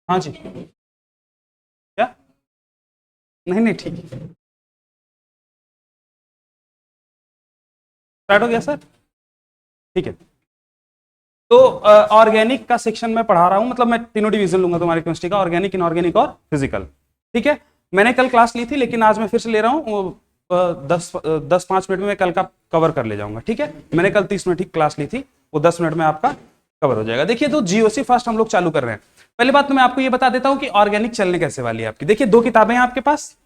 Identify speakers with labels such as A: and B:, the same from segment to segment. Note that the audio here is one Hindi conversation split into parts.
A: हाँ जी, क्या? नहीं नहीं, ठीक है, स्टार्ट हो गया सर। ठीक है, तो ऑर्गेनिक का सेक्शन में पढ़ा रहा हूं, मतलब मैं तीनों डिवीजन लूंगा तुम्हारी केमिस्ट्री का, ऑर्गेनिक, इनऑर्गेनिक और फिजिकल। ठीक है, मैंने कल क्लास ली थी लेकिन आज मैं फिर से ले रहा हूँ। 10-5 मिनट में मैं कल का कवर कर ले जाऊंगा। ठीक है, मैंने कल 30 मिनट की क्लास ली थी, वो 10 मिनट में आपका कवर हो जाएगा। देखिए, तो जीओसी फर्स्ट हम लोग चालू कर रहे हैं। पहली बात तो मैं आपको ये बता देता हूं कि ऑर्गेनिक चलने कैसे वाली है आपकी। देखिए, दो किताबें हैं आपके पास।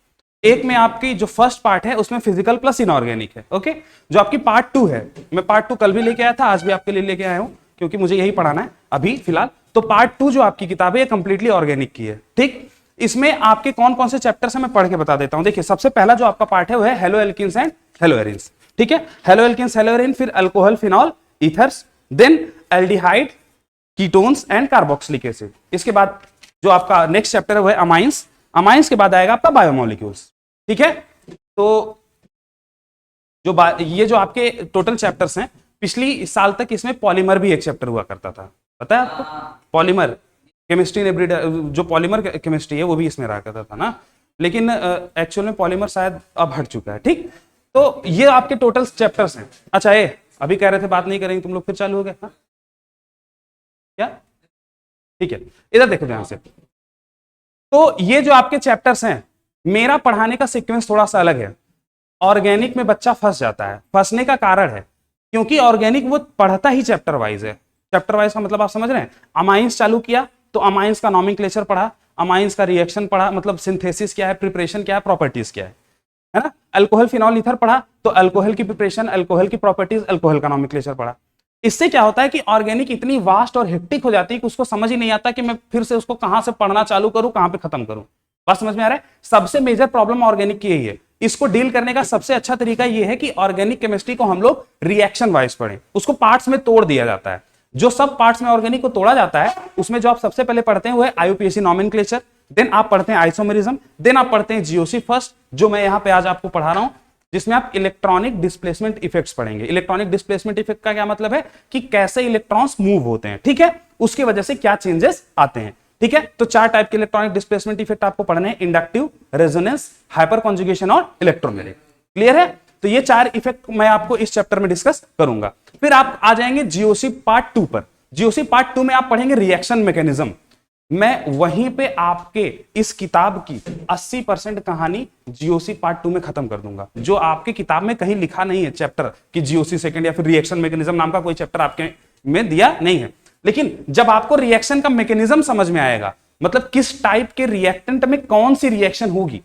A: एक में आपकी जो फर्स्ट पार्ट है उसमें फिजिकल प्लस इनऑर्गेनिक है। ओके, जो आपकी पार्ट 2 है, मैं पार्ट 2 कल भी लेके आया था, आज भी आपके लिए लेके आया हूं क्योंकि मुझे यही पढ़ाना है अभी फिलहाल। तो पार्ट 2 जो आपकी किताब है ये कंप्लीटली ऑर्गेनिक की है। ठीक, इसमें आपके कौन कौन से चैप्टर्स हैं मैं पढ़ के बता देता हूं। देखिए, सबसे पहला जो आपका पार्ट है वो है haloalkanes and haloarenes. ठीक है, हेलो एल्किन्स, हेलो एरिन, फिर alcohol, phenol, ethers, then aldehyde, ketones and carboxylic acid. इसके बाद जो आपका नेक्स्ट चैप्टर है वो है अमाइंस। अमाइंस के बाद आएगा आपका बायोमोलिक्यूल्स। ठीक है, तो ये जो आपके टोटल चैप्टर्स हैं, पिछली साल तक इसमें पॉलीमर भी एक चैप्टर हुआ करता था, पता है आपको? पॉलीमर केमिस्ट्री ने जो पॉलीमर केमिस्ट्री है वो भी इसमें रहा करता था ना, लेकिन एक्चुअल में पॉलीमर शायद अब हट चुका है। ठीक, तो ये आपके टोटल चैप्टर्स हैं। अच्छा, ये अभी कह रहे थे बात नहीं करेंगे तुम लोग, फिर चालू हो गया? हाँ? क्या? ठीक है, इधर देखो ध्यान से। तो ये जो आपके चैप्टर्स हैं, मेरा पढ़ाने का सीक्वेंस थोड़ा सा अलग है। ऑर्गेनिक में बच्चा फंस जाता है, फंसने का कारण है क्योंकि ऑर्गेनिक वो पढ़ता ही चैप्टर वाइज है। चैप्टर वाइज का मतलब आप समझ रहे हैं? अमाइंस चालू किया तो अमाइंस का नॉमेनक्लेचर पढ़ा, अमाइंस का रिएक्शन पढ़ा, मतलब सिंथेसिस क्या है, प्रिपरेशन क्या है, प्रॉपर्टीज क्या है ना? अल्कोहल, फिनॉल, ईथर पढ़ा तो अल्कोहल की प्रिपरेशन, अल्कोहल की प्रॉपर्टीज, अल्कोहल का नॉमेनक्लेचर पढ़ा। इससे क्या होता है कि ऑर्गेनिक इतनी वास्ट और हेक्टिक हो जाती है कि उसको समझ ही नहीं आता कि मैं फिर से उसको कहां से पढ़ना चालू करूं, कहां पे खत्म करूं। बात समझ में आ रहा है? सबसे मेजर प्रॉब्लम ऑर्गेनिक की यही है। इसको डील करने का सबसे अच्छा तरीका यह है कि ऑर्गेनिक केमिस्ट्री को हम लोग रिएक्शन वाइज पढ़ें, उसको पार्ट्स में तोड़ दिया जाता है। जो सब पार्ट्स में ऑर्गेनिक को तोड़ा जाता है उसमें जो आप सबसे पहले पढ़ते हैं वो है आईयूपीएसी नॉमेनक्लेचर, देन आप पढ़ते हैं आइसोमेरिज्म, देन आप पढ़ते हैं जीओसी फर्स्ट, जो मैं यहां पे आज आपको पढ़ा रहा हूं, जिसमें आप इलेक्ट्रॉनिक डिस्प्लेसमेंट इफेक्ट्स पढ़ेंगे। इलेक्ट्रॉनिक डिस्प्लेसमेंट इफेक्ट का क्या मतलब है कि कैसे इलेक्ट्रॉन्स मूव होते हैं, ठीक है, उसकी वजह से क्या चेंजेस आते हैं। ठीक है, तो 4 टाइप के इलेक्ट्रॉनिक डिस्प्लेसमेंट इफेक्ट आपको पढ़ने हैं, इंडक्टिव, रेजोनेंस, हाइपर कॉन्जुगेशन और इलेक्ट्रोमैग्नेटिक। क्लियर है? तो ये 4 इफेक्ट मैं आपको इस चैप्टर में डिस्कस करूंगा। फिर आप आ जाएंगे जीओसी पार्ट 2 पर। जीओसी पार्ट 2 में आप पढ़ेंगे रिएक्शन मैकेनिज्म। मैं वहीं पे आपके इस किताब की 80% कहानी जीओसी पार्ट 2 में खत्म कर दूंगा। जो आपके किताब में कहीं लिखा नहीं है चैप्टर कि जीओसी सेकंड या फिर रिएक्शन मैकेनिज्म नाम का कोई चैप्टर आपके में दिया नहीं है, लेकिन जब आपको रिएक्शन का मैकेनिज्म समझ में आएगा, मतलब किस टाइप के रिएक्टेंट में कौन सी रिएक्शन होगी,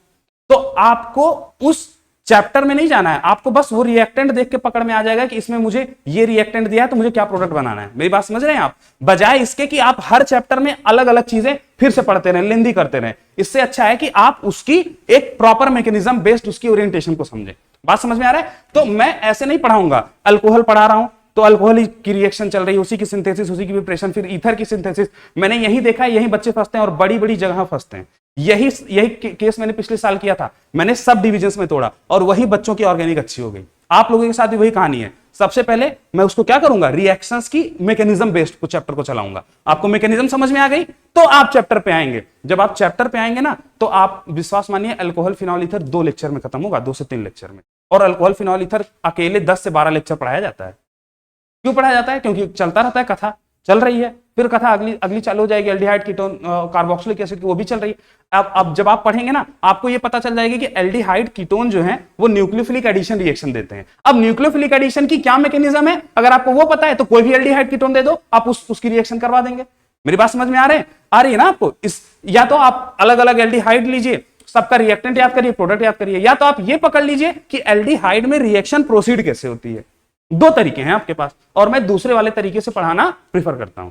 A: तो आपको उस चैप्टर में नहीं जाना है, आपको बस वो रिएक्टेंट देख के पकड़ में आ जाएगा कि इसमें मुझे ये रिएक्टेंट दिया है तो मुझे क्या प्रोडक्ट बनाना है। मेरी बात समझ रहे हैं आप? बजाय इसके कि आप हर चैप्टर में अलग अलग चीजें फिर से पढ़ते रहे, लेंदी करते रहे, इससे अच्छा है कि आप उसकी एक प्रॉपर मैकेनिज्म बेस्ड उसकी ओरिएंटेशन को समझें। बात समझ में आ रहा है? तो मैं ऐसे नहीं पढ़ाऊंगा, अल्कोहल पढ़ा रहा हूं तो अल्कोहल की रिएक्शन चल रही है, उसी की सिंथेसिस, उसी की प्रिपरेशन, फिर ईथर की सिंथेसिस। मैंने यही देखा है, यही बच्चे फंसते हैं और बड़ी बड़ी जगह फंसते हैं। यही केस मैंने पिछले साल किया था, मैंने सब डिविजन्स में तोड़ा और वही बच्चों की ऑर्गेनिक अच्छी हो गई। आप लोगों के साथ भी वही कहानी है। सबसे पहले मैं उसको क्या करूंगा, रिएक्शंस की मैकेनिज्म बेस्ड को चैप्टर को चलाऊंगा। आपको मैकेनिज्म समझ में आ गई तो आप चैप्टर पे आएंगे। जब आप चैप्टर पे आएंगे ना, तो आप विश्वास मानिए, अल्कोहल, फिनॉल, ईथर 2 लेक्चर में खत्म होगा, 2 से 3 लेक्चर में। और अल्कोहल, फिनॉल, ईथर अकेले 10 से 12 लेक्चर पढ़ाया जाता है। क्यों पढ़ाया जाता है? क्योंकि चलता रहता है, कथा चल रही है, फिर कथा अगली चालू हो जाएगी, एल्डिहाइड, कीटोन, कार्बोक्सिलिक एसिड की, वो भी चल रही है। अब जब आप पढ़ेंगे ना, आपको ये पता चल जाएगी कि एल्डिहाइड, कीटोन जो है वो न्यूक्लियोफिलिक एडिशन रिएक्शन देते हैं। अब न्यूक्लियोफिलिक एडिशन की क्या मैकेनिज्म है, अगर आपको वो पता है तो कोई भी एल्डिहाइड, कीटोन दे दो, आप उसकी रिएक्शन करवा देंगे। मेरी बात समझ में आ रही है ना आपको? या तो आप अलग अलग एल्डिहाइड लीजिए, सबका रिएक्टेंट याद करिए, प्रोडक्ट याद करिए, या तो आप ये पकड़ लीजिए कि एल्डिहाइड में रिएक्शन प्रोसीड कैसे होती है। 2 तरीके हैं आपके पास, और मैं दूसरे वाले तरीके से पढ़ाना प्रीफर करता हूं।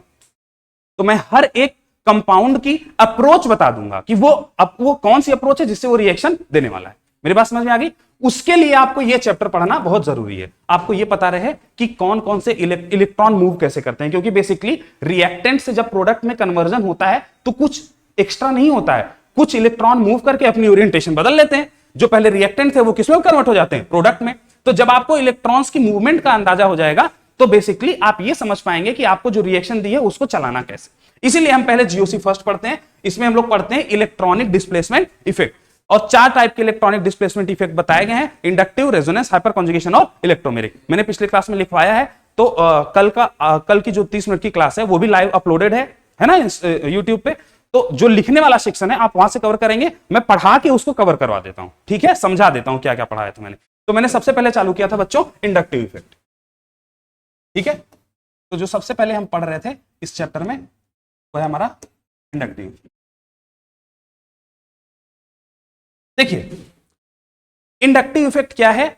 A: तो मैं हर एक कंपाउंड की अप्रोच बता दूंगा कि वो कौन सी अप्रोच है जिससे वो रिएक्शन देने वाला है। मेरी बात समझ में आ गई? उसके लिए आपको ये चैप्टर पढ़ना बहुत जरूरी है। आपको ये पता रहे कि कौन कौन से इलेक्ट्रॉन मूव कैसे करते हैं, क्योंकि बेसिकली रिएक्टेंट से जब प्रोडक्ट में कन्वर्जन होता है तो कुछ एक्स्ट्रा नहीं होता है, कुछ इलेक्ट्रॉन मूव करके अपनी ओरिएंटेशन बदल लेते हैं। जो पहले रिएक्टेंट थे वो किसमें कन्वर्ट हो जाते हैं? प्रोडक्ट में। तो जब आपको इलेक्ट्रॉन्स की मूवमेंट का अंदाजा हो जाएगा तो बेसिकली आप ये समझ पाएंगे कि आपको जो रिएक्शन दी है उसको चलाना कैसे। इसीलिए हम पहले जीओसी फर्स्ट पढ़ते हैं। इसमें हम लोग पढ़ते हैं इलेक्ट्रॉनिक डिस्प्लेसमेंट इफेक्ट, और 4 टाइप के इलेक्ट्रॉनिक डिस्प्लेसमेंट इफेक्ट बताए गए हैं, इंडक्टिव, रेजोनेंस, हाइपर कॉन्जुगेशन और इलेक्ट्रोमेरिक। मैंने पिछले क्लास में लिखवाया है, तो कल की जो 30 मिनट की क्लास है वो भी लाइव अपलोडेड है ना यूट्यूब पे। तो जो लिखने वाला सेक्शन है आप वहां से कवर करेंगे, मैं पढ़ा के उसको कवर करवा देता हूं, ठीक है, समझा देता हूं क्या क्या पढ़ाया था मैंने। तो मैंने सबसे पहले चालू किया था बच्चों इंडक्टिव इफेक्ट, ठीक है। तो जो सबसे पहले हम पढ़ रहे थे इस चैप्टर में वो है हमारा इंडक्टिव इफेक्ट। देखिए इंडक्टिव इफेक्ट क्या है,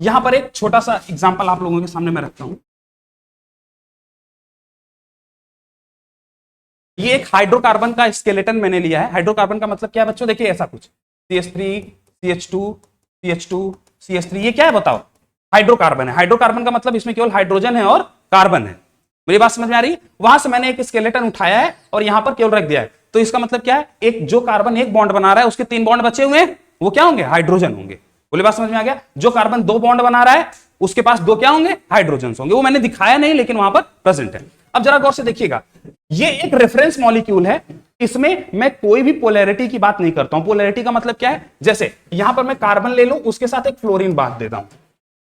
A: यहां पर एक छोटा सा एग्जांपल आप लोगों के सामने मैं रखता हूं। ये एक हाइड्रोकार्बन का स्केलेटन मैंने लिया है। हाइड्रोकार्बन का मतलब क्या है बच्चों, देखिए ऐसा कुछ CH3 CH2 CH2 CH3, ये क्या है बताओ, हाइड्रोकार्बन है। हाइड्रोकार्बन का मतलब इसमें केवल हाइड्रोजन है और कार्बन है। मेरी बात समझ में आ रही है? वहां से मैंने एक स्केलेटन उठाया है और यहां पर केवल रख दिया है। तो इसका मतलब क्या है, एक जो कार्बन एक बॉन्ड बना रहा है उसके 3 बॉन्ड बचे हुए हैं, वो क्या होंगे, हाइड्रोजन होंगे। बोले बात समझ में आ गया? जो कार्बन 2 बॉन्ड बना रहा है उसके पास 2 क्या होंगे, हाइड्रोजन होंगे। वो मैंने दिखाया नहीं लेकिन वहां पर प्रेजेंट है। अब जरा गौर से देखिएगा, ये एक रेफरेंस मॉलिक्यूल है, इसमें मैं कोई भी पोलैरिटी की बात नहीं करता हूं। पोलैरिटी का मतलब क्या है, जैसे यहां पर मैं कार्बन ले लूं उसके साथ एक फ्लोरीन बांध देता हूं,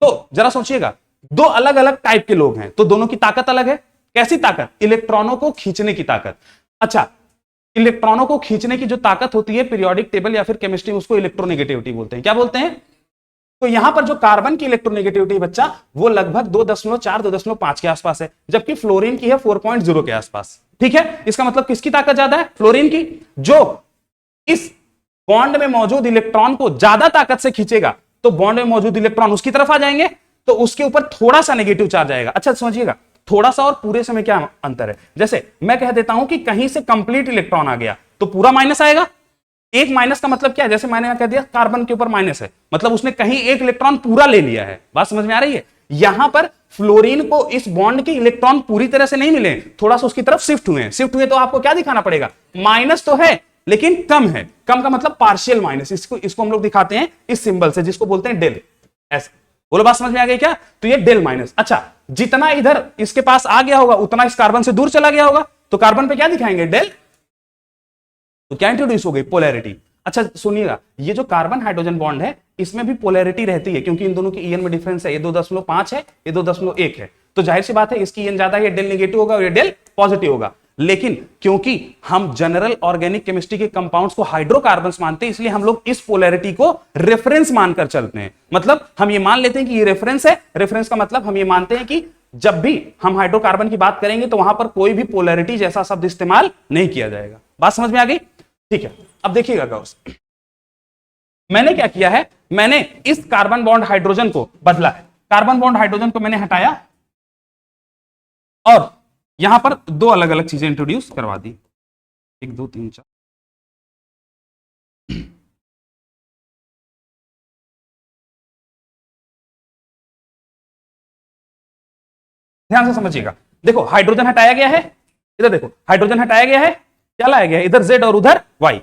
A: तो जरा सोचिएगा 2 अलग अलग टाइप के लोग हैं तो दोनों की ताकत अलग है। कैसी ताकत, इलेक्ट्रॉनों को खींचने की ताकत। अच्छा, इलेक्ट्रॉनों को खींचने की जो ताकत होती है पीरियोडिक टेबल या फिर केमिस्ट्री में उसको इलेक्ट्रोनेगेटिविटी बोलते हैं। क्या बोलते हैं? तो यहां पर जो कार्बन की इलेक्ट्रोनेगेटिविटी बच्चा वो लगभग 2.4 2.5 के आसपास है, जबकि फ्लोरीन की है 4.0 के आसपास। ठीक है, इसका मतलब किसकी ताकत ज्यादा है, फ्लोरीन की। जो इस बॉन्ड में मौजूद इलेक्ट्रॉन को ज्यादा ताकत से खींचेगा तो बॉन्ड में मौजूद इलेक्ट्रॉन उसकी तरफ आ जाएंगे, तो उसके ऊपर थोड़ा सा नेगेटिव चार्ज आएगा। अच्छा समझिएगा, थोड़ा सा और पूरे से में क्या अंतर है। जैसे मैं कह देता हूं कि कहीं से कंप्लीट इलेक्ट्रॉन आ गया तो पूरा माइनस आएगा। एक माइनस का मतलब क्या है, जैसे मैंने कह दिया कार्बन के ऊपर माइनस है, मतलब उसने कहीं एक इलेक्ट्रॉन पूरा ले लिया है। बात समझ में आ रही है? यहां पर फ्लोरीन को इस बॉन्ड के इलेक्ट्रॉन पूरी तरह से नहीं मिले, थोड़ा सा उसकी तरफ शिफ्ट हुए हैं। शिफ्ट हुए तो आपको क्या दिखाना पड़ेगा, माइनस तो है लेकिन कम है। कम का मतलब पार्शियल माइनस, इसको हम लोग दिखाते हैं इस सिंबल से जिसको बोलते हैं डेल। ऐसा बोलो, बात समझ में आ गई क्या? तो ये डेल माइनस। अच्छा, जितना इधर इसके पास आ गया होगा उतना इस कार्बन से दूर चला गया होगा, तो कार्बन पे क्या दिखाएंगे, डेल। तो क्या इंट्रोड्यूस हो गई, पोलैरिटी। अच्छा सुनिएगा, ये जो कार्बन हाइड्रोजन बॉन्ड है इसमें भी पोलैरिटी रहती है, क्योंकि इन दोनों की ईएन में डिफरेंस है। ये 2.5 है, ये 2.1 है, तो जाहिर सी बात है इसकी ईएन ज्यादा है, ये डेल नेगेटिव होगा और ये डेल पॉजिटिव होगा। लेकिन क्योंकि हम जनरल ऑर्गेनिक केमिस्ट्री के कंपाउंड्स को हाइड्रोकार्बन्स मानते हैं, इसलिए हम लोग इस पोलैरिटी को रेफरेंस मानकर चलते हैं। मतलब हम ये मान लेते हैं कि ये रेफरेंस है। रेफरेंस का मतलब हम ये मानते हैं कि जब भी हम हाइड्रोकार्बन की बात करेंगे तो वहां पर कोई भी पोलैरिटी जैसा शब्द इस्तेमाल नहीं किया जाएगा। बात समझ में आ गई? ठीक है, अब देखिएगा गौर से, मैंने क्या किया है, मैंने इस कार्बन बॉन्ड हाइड्रोजन को बदला है। कार्बन बॉन्ड हाइड्रोजन को मैंने हटाया और यहां पर 2 अलग अलग चीजें इंट्रोड्यूस करवा दी, 1 2 3 4। ध्यान से समझिएगा, देखो हाइड्रोजन हटाया गया है, इधर देखो हाइड्रोजन हटाया गया है, क्या लाया गया है, इधर Z और उधर Y।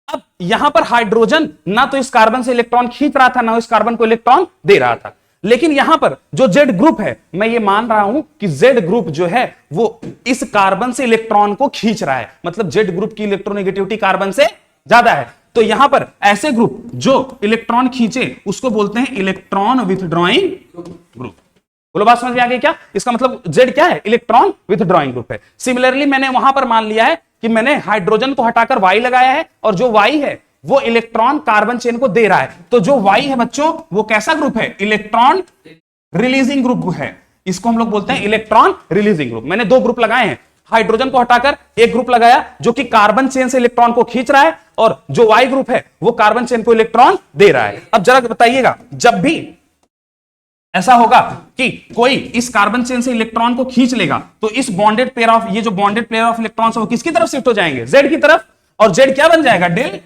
A: अब यहां पर हाइड्रोजन ना तो इस कार्बन से इलेक्ट्रॉन खींच रहा था ना इस कार्बन को इलेक्ट्रॉन दे रहा था, लेकिन यहां पर जो Z ग्रुप है, मैं ये मान रहा हूं कि Z ग्रुप जो है वो इस कार्बन से इलेक्ट्रॉन को खींच रहा है, मतलब Z ग्रुप की इलेक्ट्रोनेगेटिविटी कार्बन से ज्यादा है। तो यहां पर ऐसे ग्रुप जो इलेक्ट्रॉन खींचे उसको बोलते हैं इलेक्ट्रॉन विथड्रॉइंग ग्रुप। बोलो, बात समझ में आ गई क्या? इसका मतलब Z क्या है, इलेक्ट्रॉन विथड्रॉइंग ग्रुप है। सिमिलरली मैंने वहां पर मान लिया है कि मैंने हाइड्रोजन को हटाकर Y लगाया है और जो Y है वो इलेक्ट्रॉन कार्बन चेन को दे रहा है। तो जो Y है बच्चों वो कैसा ग्रुप है, इलेक्ट्रॉन रिलीजिंग ग्रुप है। इसको हम लोग बोलते हैं इलेक्ट्रॉन रिलीजिंग ग्रुप। मैंने 2 ग्रुप लगाए हैं, हाइड्रोजन को हटाकर एक ग्रुप लगाया जो कि कार्बन चेन से इलेक्ट्रॉन को खींच रहा है, और जो Y ग्रुप है वो कार्बन चेन को इलेक्ट्रॉन दे रहा है। अब जरा बताइएगा, जब भी ऐसा होगा कि कोई इस कार्बन चेन से इलेक्ट्रॉन को खींच लेगा तो इस बॉन्डेड पेयर ऑफ, ये जो बॉन्डेड पेयर ऑफ इलेक्ट्रॉन्स है वो किसकी तरफ शिफ्ट हो जाएंगे, Z की तरफ। और Z क्या बन जाएगा, डेल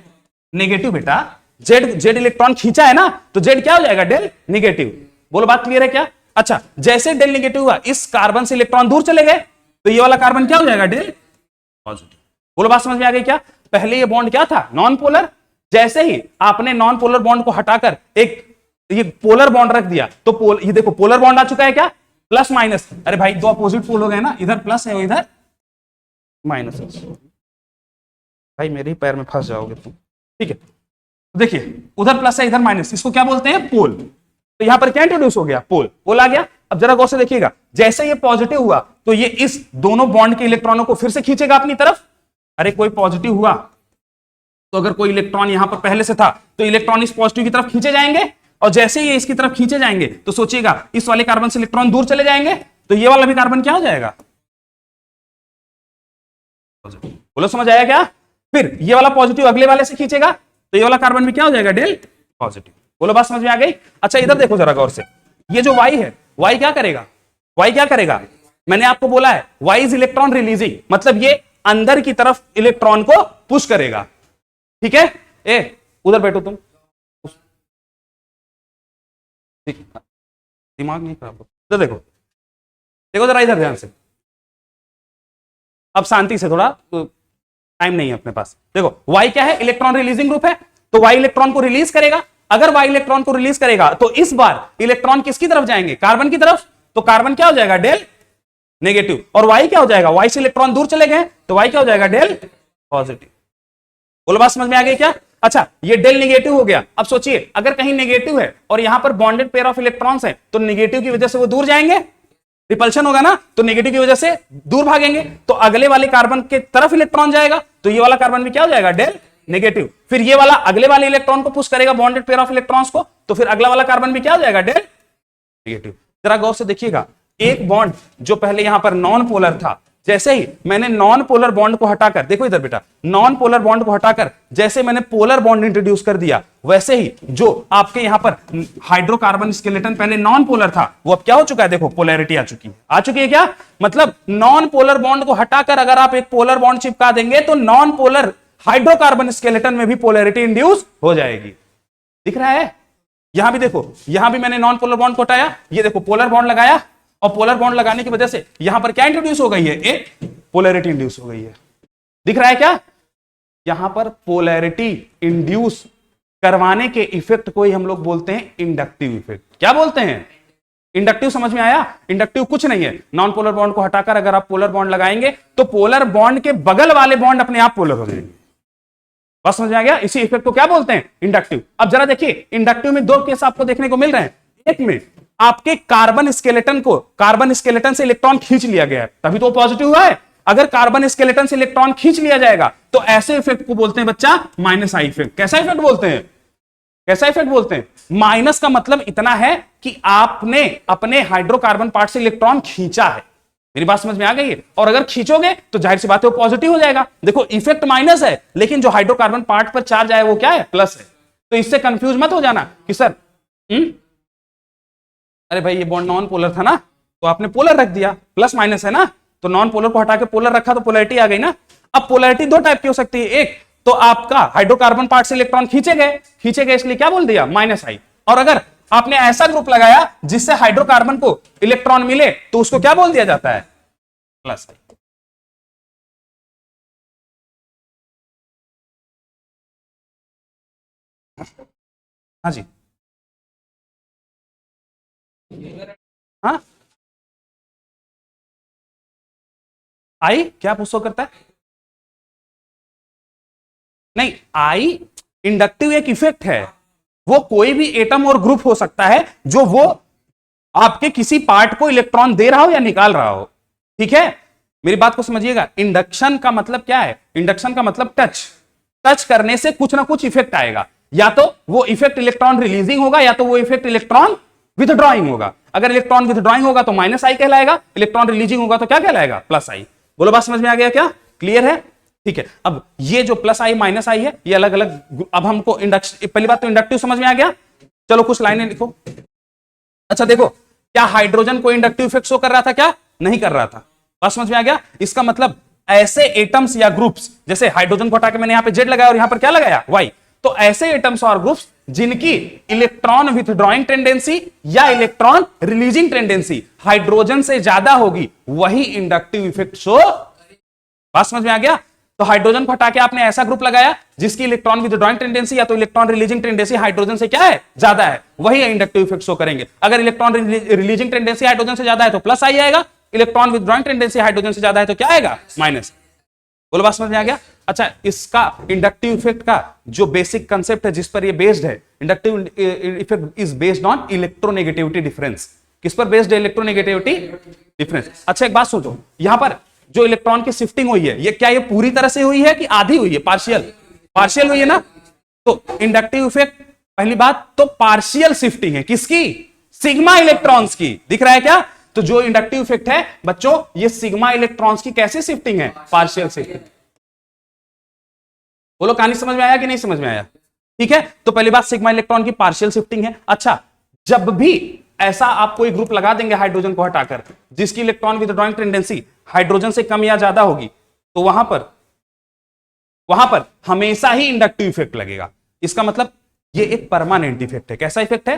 A: नेगेटिव। बेटा Z इलेक्ट्रॉन खींचा है ना, तो Z क्या हो जाएगा, डेल नेगेटिव। बोलो, बात क्लियर है क्या? अच्छा, जैसे डेल नेगेटिव हुआ इस कार्बन से इलेक्ट्रॉन दूर चले गए तो ये वाला कार्बन क्या हो जाएगा, डेल पॉजिटिव। बोलो, बात समझ में आ गई क्या? पहले ये बॉन्ड क्या था, नॉन पोलर। जैसे ही आपने नॉन पोलर बॉन्ड को हटाकर एक ये पोलर बॉन्ड रख दिया तो ये देखो पोलर बॉन्ड आ चुका है क्या, प्लस माइनस, अरे भाई दो अपोजिट पोल हो गए ना, इधर प्लस है और इधर माइनस है। भाई मेरे ही पैर में फंस जाओगे तुम। ठीक है, देखिए उधर प्लस है इधर माइनस, इसको क्या बोलते हैं? पोल। तो यहां पर क्या इंट्रोड्यूस हो गया? पोल। पोल आ गया। अब जरा गौर से देखिएगा, जैसे ये पॉजिटिव हुआ तो ये इस दोनों बॉन्ड के इलेक्ट्रॉनों को फिर से खींचेगा अपनी तरफ। अरे कोई पॉजिटिव हुआ तो अगर कोई इलेक्ट्रॉन यहां पर पहले से था तो इलेक्ट्रॉन इस पॉजिटिव की तरफ खींचे जाएंगे, और जैसे ही ये इसकी तरफ खींचे जाएंगे तो सोचिएगा इस वाले कार्बन से इलेक्ट्रॉन दूर चले जाएंगे, तो ये वाला भी कार्बन क्या हो जाएगा? बोलो समझ आया क्या? फिर ये वाला पॉजिटिव अगले वाले से खींचेगा तो ये वाला कार्बन भी क्या हो जाएगा? Del positive. बोलो बात समझ में आ गई? अच्छा इधर देखो जरा गौर से, ये जो Y है, Y क्या करेगा? Y क्या करेगा? मैंने आपको बोला है Y इज इलेक्ट्रॉन रिलीजिंग, मतलब ये अंदर की तरफ इलेक्ट्रॉन को पुश करेगा। ठीक है, ए उधर बैठो तुम, दिमाग नहीं खराब हो। इधर देखो, देखो जरा इधर ध्यान से, अब शांति से, थोड़ा टाइम नहीं है अपने पास। देखो Y क्या है? इलेक्ट्रॉन रिलीजिंग ग्रुप है, तो Y इलेक्ट्रॉन को रिलीज करेगा। अगर Y इलेक्ट्रॉन को रिलीज करेगा तो इस बार इलेक्ट्रॉन किसकी तरफ जाएंगे? कार्बन की तरफ। तो कार्बन क्या हो जाएगा? Del negative. और Y क्या हो जाएगा? Y से इलेक्ट्रॉन दूर चले गए तो Y क्या हो जाएगा? Del positive. बोलो बात समझ में आ गई क्या? अच्छा ये डेल नेगेटिव हो गया। अब सोचिए अगर कहीं नेगेटिव है और यहां पर बॉन्डेड पेयर ऑफ इलेक्ट्रॉन्स है तो नेगेटिव की वजह से वो दूर जाएंगे, रिपल्शन होगा ना, तो नेगेटिव की वजह से दूर भागेंगे, तो अगले वाले कार्बन के तरफ इलेक्ट्रॉन जाएगा, तो ये वाला कार्बन भी क्या हो जाएगा? Del negative. फिर ये वाला अगले वाले इलेक्ट्रॉन को पुश करेगा, बॉन्डेड पेयर ऑफ इलेक्ट्रॉन्स को, तो फिर अगला वाला कार्बन भी क्या हो जाएगा? Del negative. जरा गौर से देखिएगा, एक बॉन्ड जो पहले यहां पर नॉन पोलर था, जैसे ही मैंने नॉन पोलर बॉन्ड को हटाकर, देखो इधर बेटा, नॉन पोलर बॉन्ड को हटाकर जैसे मैंने पोलर बॉन्ड इंट्रोड्यूस कर दिया, वैसे ही जो आपके यहां पर हाइड्रोकार्बन स्केलेटन पहले नॉन पोलर था वो अब क्या हो चुका है? देखो पोलैरिटी आ चुकी है। आ चुकी है क्या? मतलब नॉन पोलर बॉन्ड को हटाकर अगर आप एक पोलर बॉन्ड चिपका देंगे तो नॉन पोलर हाइड्रोकार्बन स्केलेटन में भी पोलैरिटी इंड्यूस हो जाएगी। दिख रहा है? यहां भी देखो, यहां भी मैंने नॉन पोलर बॉन्ड को हटाया, ये देखो पोलर बॉन्ड लगाया, और पोलर बॉन्ड लगाने की वजह से यहां पर क्या इंट्रोड्यूस हो गई है? एक पोलैरिटी इंड्यूस हो गई है। दिख रहा है क्या? यहां पर पोलैरिटी इंड्यूस करवाने के इफेक्ट को ही हम लोग बोलते हैं इंडक्टिव इफेक्ट। क्या बोलते हैं? इंडक्टिव। समझ में आया? इंडक्टिव कुछ नहीं है, नॉन पोलर बॉन्ड को हटाकर अगर आप पोलर बॉन्ड लगाएंगे तो पोलर बॉन्ड के बगल वाले बॉन्ड अपने आप पोलर हो जाएंगे। बस समझ में आ गया? इसी इफेक्ट को क्या बोलते हैं? इंडक्टिव। अब जरा देखिए, इंडक्टिव में दो केस आपको देखने को मिल रहे हैं। एक में आपके कार्बन स्केलेटन को, कार्बन स्केलेटन से इलेक्ट्रॉन खींच लिया गया है, तभी तो पॉजिटिव हुआ है। अगर कार्बन स्केलेटन से इलेक्ट्रॉन खींच लिया जाएगा तो ऐसे इफेक्ट को बोलते हैं बच्चा माइनस आई इफेक्ट। कैसा इफेक्ट बोलते हैं? कैसा इफेक्ट बोलते हैं? माइनस का मतलब इतना है कि आपने अपने हाइड्रोकार्बन पार्ट से इलेक्ट्रॉन खींचा है। मेरी बात समझ में आ गई है? और अगर खींचोगे तो जाहिर सी बात है वो पॉजिटिव हो जाएगा। देखो इफेक्ट माइनस है, लेकिन जो हाइड्रोकार्बन पार्ट पर चार्ज आया वो क्या है? प्लस है। तो इससे कंफ्यूज मत हो जाना कि सर अरे भाई ये बॉन्ड नॉन पोलर था ना, तो आपने पोलर रख दिया, प्लस माइनस है ना, तो नॉन पोलर को हटा के पोलर रखा तो पोलैरिटी आ गई ना। अब पोलैरिटी दो टाइप की हो सकती है, एक तो आपका हाइड्रोकार्बन पार्ट से इलेक्ट्रॉन खींचे गए इसलिए क्या बोल दिया? माइनस आई। और अगर आपने ऐसा ग्रुप लगाया जिससे हाइड्रोकार्बन को इलेक्ट्रॉन मिले तो उसको क्या बोल दिया जाता है? प्लस आई। हाँ जी, हाँ आई क्या पुस्तक करता है? नहीं, आई इंडक्टिव एक इफेक्ट है, वो कोई भी एटम और ग्रुप हो सकता है जो वो आपके किसी पार्ट को इलेक्ट्रॉन दे रहा हो या निकाल रहा हो। ठीक है, मेरी बात को समझिएगा। इंडक्शन का मतलब क्या है? इंडक्शन का मतलब टच करने से कुछ ना कुछ इफेक्ट आएगा, या तो वो इफेक्ट इलेक्ट्रॉन रिलीजिंग होगा या तो वो इफेक्ट इलेक्ट्रॉन विथड्रॉइंग होगा। अगर इलेक्ट्रॉन विथड्रॉइंग होगा तो माइनस आई कहलाएगा, इलेक्ट्रॉन रिलीजिंग होगा तो क्या कहलाएगा? प्लस आई। बोलो बात समझ में आ गया क्या? क्लियर है? ठीक है, अब ये जो प्लस आई माइनस आई है ये अलग अलग, अब हमको इंडक्शन, पहली बात तो इंडक्टिव समझ में आ गया। चलो कुछ लाइनें लिखो। अच्छा देखो, क्या हाइड्रोजन को इंडक्टिव इफेक्ट शो कर रहा था? क्या नहीं कर रहा था। बात समझ में आ गया? इसका मतलब ऐसे एटम्स या ग्रुप्स, जैसे हाइड्रोजन को हटा के मैंने यहां पे जेड लगाया और यहां पर क्या लगाया? वाई, तो ऐसे एटम्स और ग्रुप्स जिनकी इलेक्ट्रॉन विथड्रॉइंग टेंडेंसी या इलेक्ट्रॉन रिलीजिंग टेंडेंसी हाइड्रोजन से ज्यादा होगी, वही इंडक्टिव इफेक्ट शो। बात समझ में आ गया? तो हाइड्रोजन को हटा के आपने ऐसा ग्रुप लगाया जिसकी इलेक्ट्रॉन विथड्रॉइंग टेंडेंसी या तो इलेक्ट्रॉन रिलीजिंग टेंडेंसी हाइड्रोजन से क्या है, ज्यादा है, वही इंडक्टिव इफेक्ट शो करेंगे। अगर इलेक्ट्रॉन रिलीजिंग टेंडेंसी हाइड्रोजन से ज्यादा है तो प्लस आई आएगा, इलेक्ट्रॉन विथड्रॉइंग टेंडेंसी हाइड्रोजन से ज्यादा है तो क्या आएगा, माइनस। बोलो बात समझ में आ गया। अच्छा, इसका इंडक्टिव इफेक्ट का जो बेसिक कंसेप्ट है जिस पर ये बेस्ड है, inductive effect is based on electronegativity difference. किस पर बेस्ड है, इलेक्ट्रोनेगेटिविटी डिफरेंस। अच्छा एक बात सोचो, यहां पर जो इलेक्ट्रॉन की शिफ्टिंग हुई है, ये क्या ये पूरी तरह से हुई है कि आधी हुई है, पार्शियल हुई है ना। तो इंडक्टिव इफेक्ट पहली बात तो पार्शियल शिफ्टिंग है, किसकी, सिग्मा इलेक्ट्रॉन्स की। दिख रहा है क्या, तो जो इंडक्टिव इफेक्ट है बच्चों, ये सिग्मा इलेक्ट्रॉन्स की कैसे शिफ्टिंग है, पार्शियल शिफ्टिंग। बोलो कहानी समझ में आया कि नहीं समझ में आया। ठीक है, तो पहली बात सिग्मा इलेक्ट्रॉन की पार्शियल शिफ्टिंग है। अच्छा, जब भी ऐसा आप कोई ग्रुप लगा देंगे हाइड्रोजन को हटाकर जिसकी इलेक्ट्रॉन विथड्रॉइंग टेंडेंसी हाइड्रोजन से कम या ज्यादा होगी, तो वहां पर हमेशा ही इंडक्टिव इफेक्ट लगेगा। इसका मतलब ये एक परमानेंट इफेक्ट है। कैसा इफेक्ट है,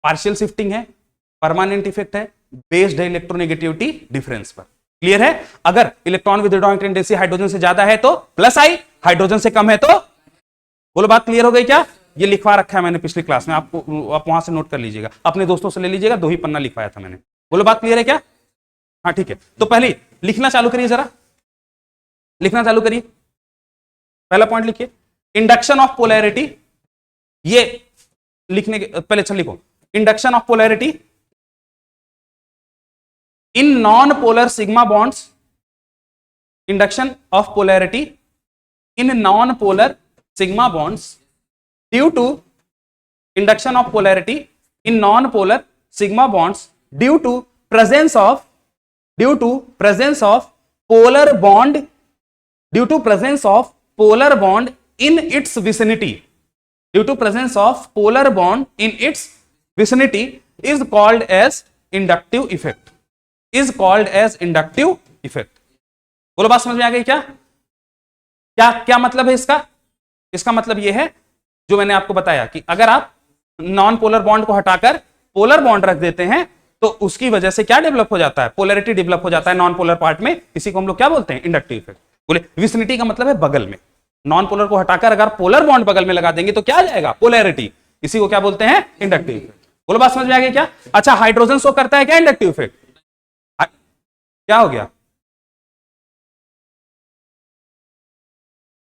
A: पार्शियल शिफ्टिंग है, परमानेंट इफेक्ट है, बेस्ड है इलेक्ट्रोनेगेटिविटी डिफरेंस पर। क्लियर है। अगर इलेक्ट्रॉन विथड्रॉइंग टेंडेंसी हाइड्रोजन से ज्यादा है तो प्लस आई, हाइड्रोजन से कम है तो, बोलो बात क्लियर हो गई क्या। ये लिखवा रखा है मैंने पिछली क्लास में, आपको आप वहां से नोट कर लीजिएगा, अपने दोस्तों से ले लीजिएगा, 2 ही पन्ना लिखवाया था मैंने। बोलो बात क्लियर है क्या। हाँ ठीक है, तो पहले लिखना चालू करिए, जरा लिखना चालू करिए। पहला पॉइंट लिखिए, इंडक्शन ऑफ पोलैरिटी। ये लिखने के पहले अच्छा लिखो, induction of polarity in non polar sigma bonds, induction of polarity in non polar sigma bonds due to induction of polarity in non polar sigma bonds due to presence of polar bond, due to presence of polar bond in its vicinity, due to presence of polar bond in its vicinity is called as inductive effect, is called as inductive effect. बोलो बात समझ में आ गई क्या। क्या क्या मतलब है इसका, इसका मतलब यह है जो मैंने आपको बताया कि अगर आप नॉन पोलर बॉन्ड को हटाकर पोलर बॉन्ड रख देते हैं तो उसकी वजह से क्या डेवलप हो जाता है, पोलैरिटी डेवलप हो जाता है नॉन पोलर पार्ट में। इसी को हम लोग क्या बोलते हैं, इंडक्टिव इफेक्ट। बोले विसिनिटी का मतलब है बगल में, नॉन पोलर को हटाकर अगर पोलर बॉन्ड बगल में लगा देंगे तो क्या आ जाएगा, पोलैरिटी। इसी को क्या बोलते हैं, इंडक्टिव इफेक्ट। बोलो बात समझ में आ गई क्या। अच्छा, हाइड्रोजन शो करता है क्या इंडक्टिव इफेक्ट, क्या हो गया,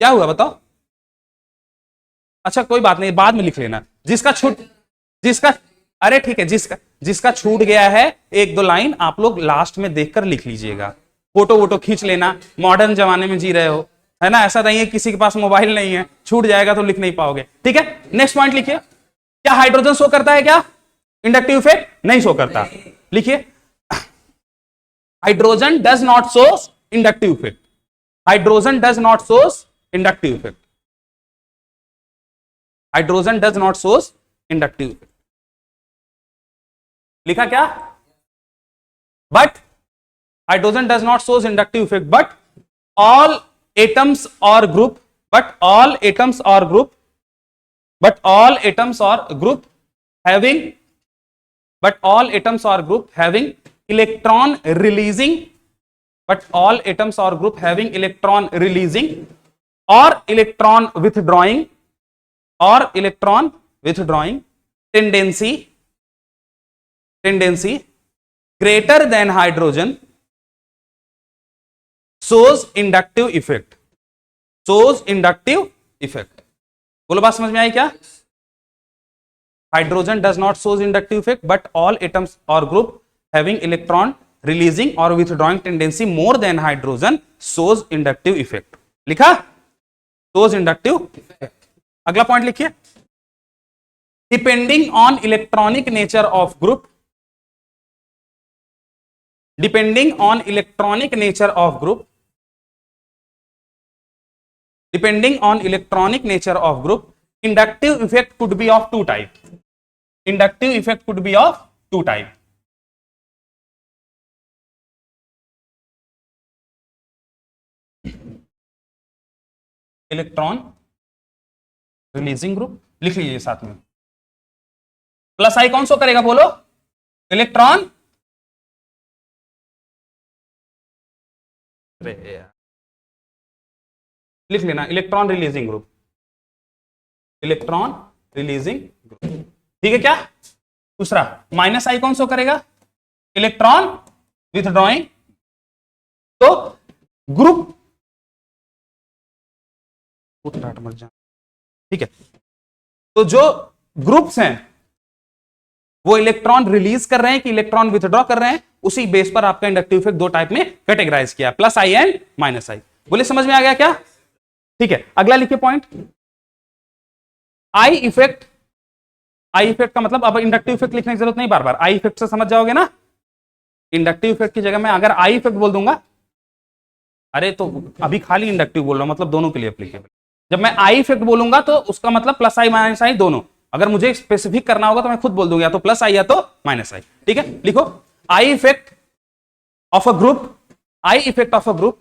A: क्या हुआ बताओ। अच्छा कोई बात नहीं, बाद में लिख लेना, जिसका अरे ठीक है, जिसका छूट गया है 1-2 लाइन आप लोग लास्ट में देखकर लिख लीजिएगा, फोटो वोटो खींच लेना, मॉडर्न जमाने में जी रहे हो, है ना। ऐसा नहीं है किसी के पास मोबाइल नहीं है, छूट जाएगा तो लिख नहीं पाओगे। ठीक है, नेक्स्ट पॉइंट लिखिए, क्या हाइड्रोजन शो करता है क्या इंडक्टिव इफेक्ट, नहीं शो करता। लिखिए, hydrogen does not show inductive effect, hydrogen does not show inductive effect, hydrogen does not show inductive effect. लिखा क्या, but hydrogen does not shows inductive effect but all atoms और ग्रुप, बट ऑल एटम्स और group having electron releasing, but all atoms or group having electron releasing or electron withdrawing tendency greater than hydrogen shows inductive effect, बोलो बात समझ में आई क्या। Hydrogen does not shows inductive effect but all atoms or group having electron releasing or withdrawing tendency more than hydrogen shows inductive effect। लिखा, shows inductive effect। अगला पॉइंट लिखिए, depending on electronic nature of group, depending on electronic nature of group, depending on electronic nature of group inductive effect could be of 2 type, inductive effect could be of 2 type। Electron releasing group, लिख लीजिए साथ में, प्लस आई कौन सो करेगा बोलो, इलेक्ट्रॉन, लिख लेना, electron releasing group, electron releasing group. ठीक है क्या? दूसरा माइनस आई कौन शो करेगा? Electron withdrawing. तो ग्रुप मत जाना, ठीक है। तो जो ग्रुप्स हैं वो इलेक्ट्रॉन रिलीज कर रहे हैं कि इलेक्ट्रॉन विथड्रॉ कर रहे हैं, उसी बेस पर आपका इंडक्टिव इफेक्ट दो टाइप में कैटेगराइज किया, प्लस आई एंड माइनस आई। बोले समझ में आ गया क्या? ठीक है, अगला लिखिए point, I effect. I effect का मतलब अब इंडक्टिव इफेक्ट लिखने की जरूरत नहीं, बार बार आई इफेक्ट से समझ जाओगे ना। इंडक्टिव इफेक्ट की जगह मैं अगर आई इफेक्ट बोल दूंगा, अरे तो अभी खाली इंडक्टिव बोल रहा हूं, मतलब दोनों के लिए एप्लीकेबल। जब मैं आई इफेक्ट बोलूंगा तो उसका मतलब प्लस आई माइनस आई दोनों। अगर मुझे स्पेसिफिक करना होगा तो मैं खुद बोल दूंगा, या तो प्लस आई या तो माइनस आई। ठीक है, लिखो I effect of a group, I effect of a group,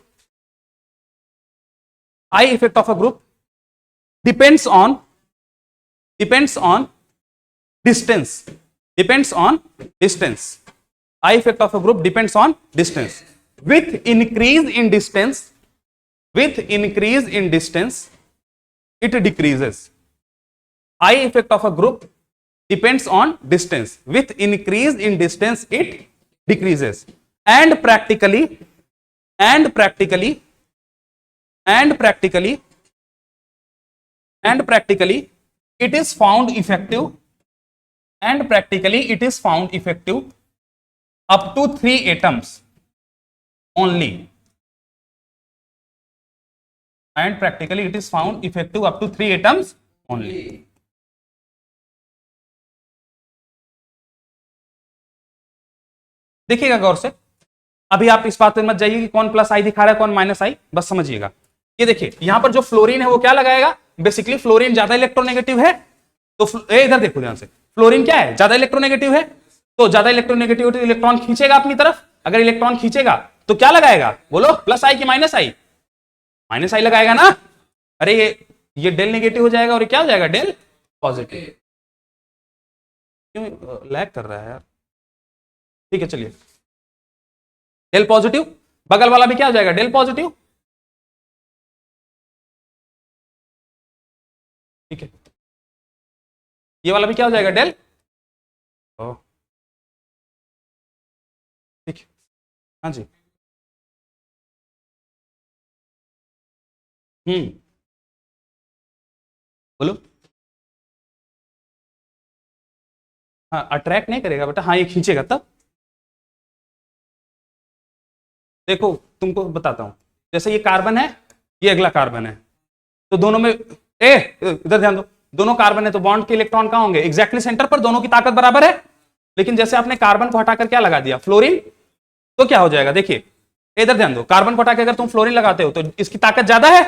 A: I effect of a group depends on distance, depends on distance. I effect of a group depends on distance. With increase in distance, with increase in distance it decreases. I effect of a group depends on distance, with increase in distance it decreases. And practically it is found effective, and practically it is found effective up to 3 atoms only, and practically it is found effective up to 3 atoms only. देखिएगा गौर से, अभी आप इस बात पे मत जाइए कि कौन प्लस आई दिखा रहा है कौन माइनस आई, बस समझिएगा। ये देखिए यहां पर जो फ्लोरीन है वो क्या लगाएगा, बेसिकली फ्लोरीन ज्यादा इलेक्ट्रोनेगेटिव है, तो इधर देखो ध्यान से, फ्लोरीन क्या है, ज्यादा इलेक्ट्रोनेगेटिव है, तो ज्यादा इलेक्ट्रोनेगेटिविटी इलेक्ट्रॉन खींचेगा अपनी तरफ। अगर इलेक्ट्रॉन खींचेगा तो क्या लगाएगा, बोलो प्लस आई की माइनस आई? माइनस आई लगाएगा ना। अरे ये डेल नेगेटिव हो जाएगा और ये क्या हो जाएगा, डेल पॉजिटिव। क्यों लैग कर रहा है यार? ठीक है चलिए, डेल पॉजिटिव, बगल वाला भी क्या हो जाएगा, डेल पॉजिटिव। ठीक है, ये वाला भी क्या हो जाएगा, डेल। ठीक है, हाँ जी, बोलो। हाँ अट्रैक्ट नहीं करेगा बेटा, हाँ ये खींचेगा तब। देखो तुमको बताता हूं, जैसे ये कार्बन है, ये अगला कार्बन है, तो दोनों में इधर ध्यान दो, दोनों कार्बन है तो बॉन्ड के इलेक्ट्रॉन कहां होंगे, एग्जैक्टली सेंटर पर, दोनों की ताकत बराबर है। लेकिन जैसे आपने कार्बन को हटाकर क्या लगा दिया, फ्लोरीन, तो क्या हो जाएगा, देखिए इधर ध्यान दो, कार्बन को हटाकर अगर तुम फ्लोरीन लगाते हो तो इसकी ताकत ज्यादा है,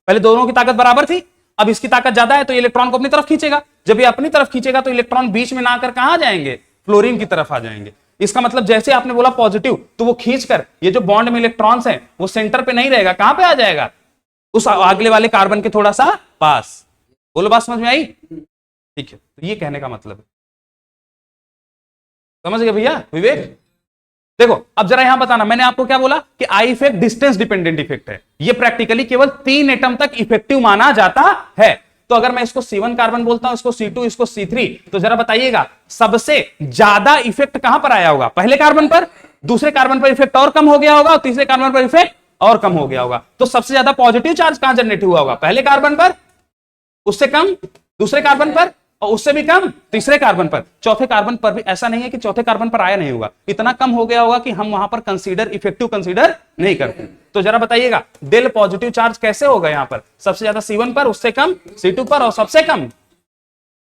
A: पहले दोनों की ताकत बराबर थी, अब इसकी ताकत ज्यादा है तो इलेक्ट्रॉन को अपनी तरफ खींचेगा। जब ये अपनी तरफ खींचेगा तो इलेक्ट्रॉन बीच में ना आकर कहां जाएंगे, फ्लोरीन की तरफ आ जाएंगे। इसका मतलब जैसे आपने बोला पॉजिटिव, तो वो खींचकर ये जो बॉन्ड में इलेक्ट्रॉन्स हैं वो सेंटर पे नहीं रहेगा, कहां पे आ जाएगा, उस अगले वाले कार्बन के थोड़ा सा पास। बोलो बात समझ में आई? ठीक है, तो ये कहने का मतलब है, समझ गए भैया विवेक? देखो अब जरा यहां बताना, मैंने आपको क्या बोला कि I effect distance dependent effect है, ये प्रैक्टिकली केवल 3 एटम तक इफेक्टिव माना जाता है। तो अगर मैं इसको C1 कार्बन बोलता हूं, इसको C2, इसको C3, तो जरा बताइएगा सबसे ज्यादा इफेक्ट कहां पर आया होगा, पहले कार्बन पर, दूसरे कार्बन पर इफेक्ट और कम हो गया होगा, और तीसरे कार्बन पर इफेक्ट और कम हो गया होगा। तो सबसे ज्यादा पॉजिटिव चार्ज कहां जनरेट हुआ होगा, पहले कार्बन पर, उससे कम दूसरे कार्बन पर, और उससे भी कम तीसरे कार्बन पर। चौथे कार्बन पर भी ऐसा नहीं है कि चौथे कार्बन पर आया नहीं होगा, इतना कम हो गया होगा कि हम वहां पर इफेक्टिव कंसीडर नहीं करते। तो जरा बताइएगा डेल पॉजिटिव चार्ज कैसे होगा, यहां पर सबसे ज्यादा C1 पर, उससे कम C2 पर, और सबसे कम,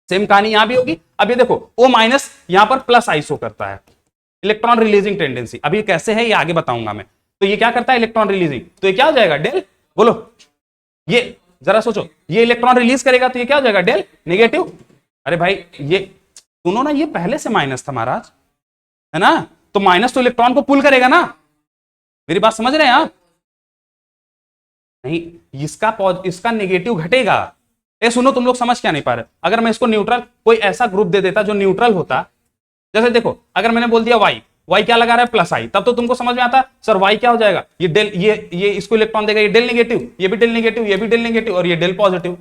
A: सेम कहानी यहां भी होगी। अब ये देखो O माइनस यहां पर प्लस आई शो करता है, इलेक्ट्रॉन रिलीजिंग टेंडेंसी। अब ये कैसे है ये आगे बताऊंगा मैं। तो ये क्या करता है, इलेक्ट्रॉन रिलीजिंग, तो ये क्या हो जाएगा, डेल। बोलो, ये जरा सोचो, ये इलेक्ट्रॉन रिलीज करेगा तो ये क्या हो जाएगा, डेल नेगेटिव। अरे भाई ये सुनो ना, ये पहले से माइनस था महाराज, है ना, तो माइनस तो इलेक्ट्रॉन को पुल करेगा ना, मेरी बात समझ रहे हैं आप? नहीं, इसका नेगेटिव घटेगा। ए सुनो, तुम लोग समझ क्या नहीं पा रहे। अगर मैं इसको न्यूट्रल, कोई ऐसा ग्रुप दे देता जो न्यूट्रल होता, जैसे देखो अगर मैंने बोल दिया y क्या लगा रहा है, प्लस आई, तब तो तुमको समझ में आता है सर y क्या हो जाएगा, ये डेल, ये इसको इलेक्ट्रॉन देगा, ये डेल नेगेटिव, ये भी डेल नेगेटिव, ये भी डेल नेगेटिव, और ये डेल पॉजिटिव,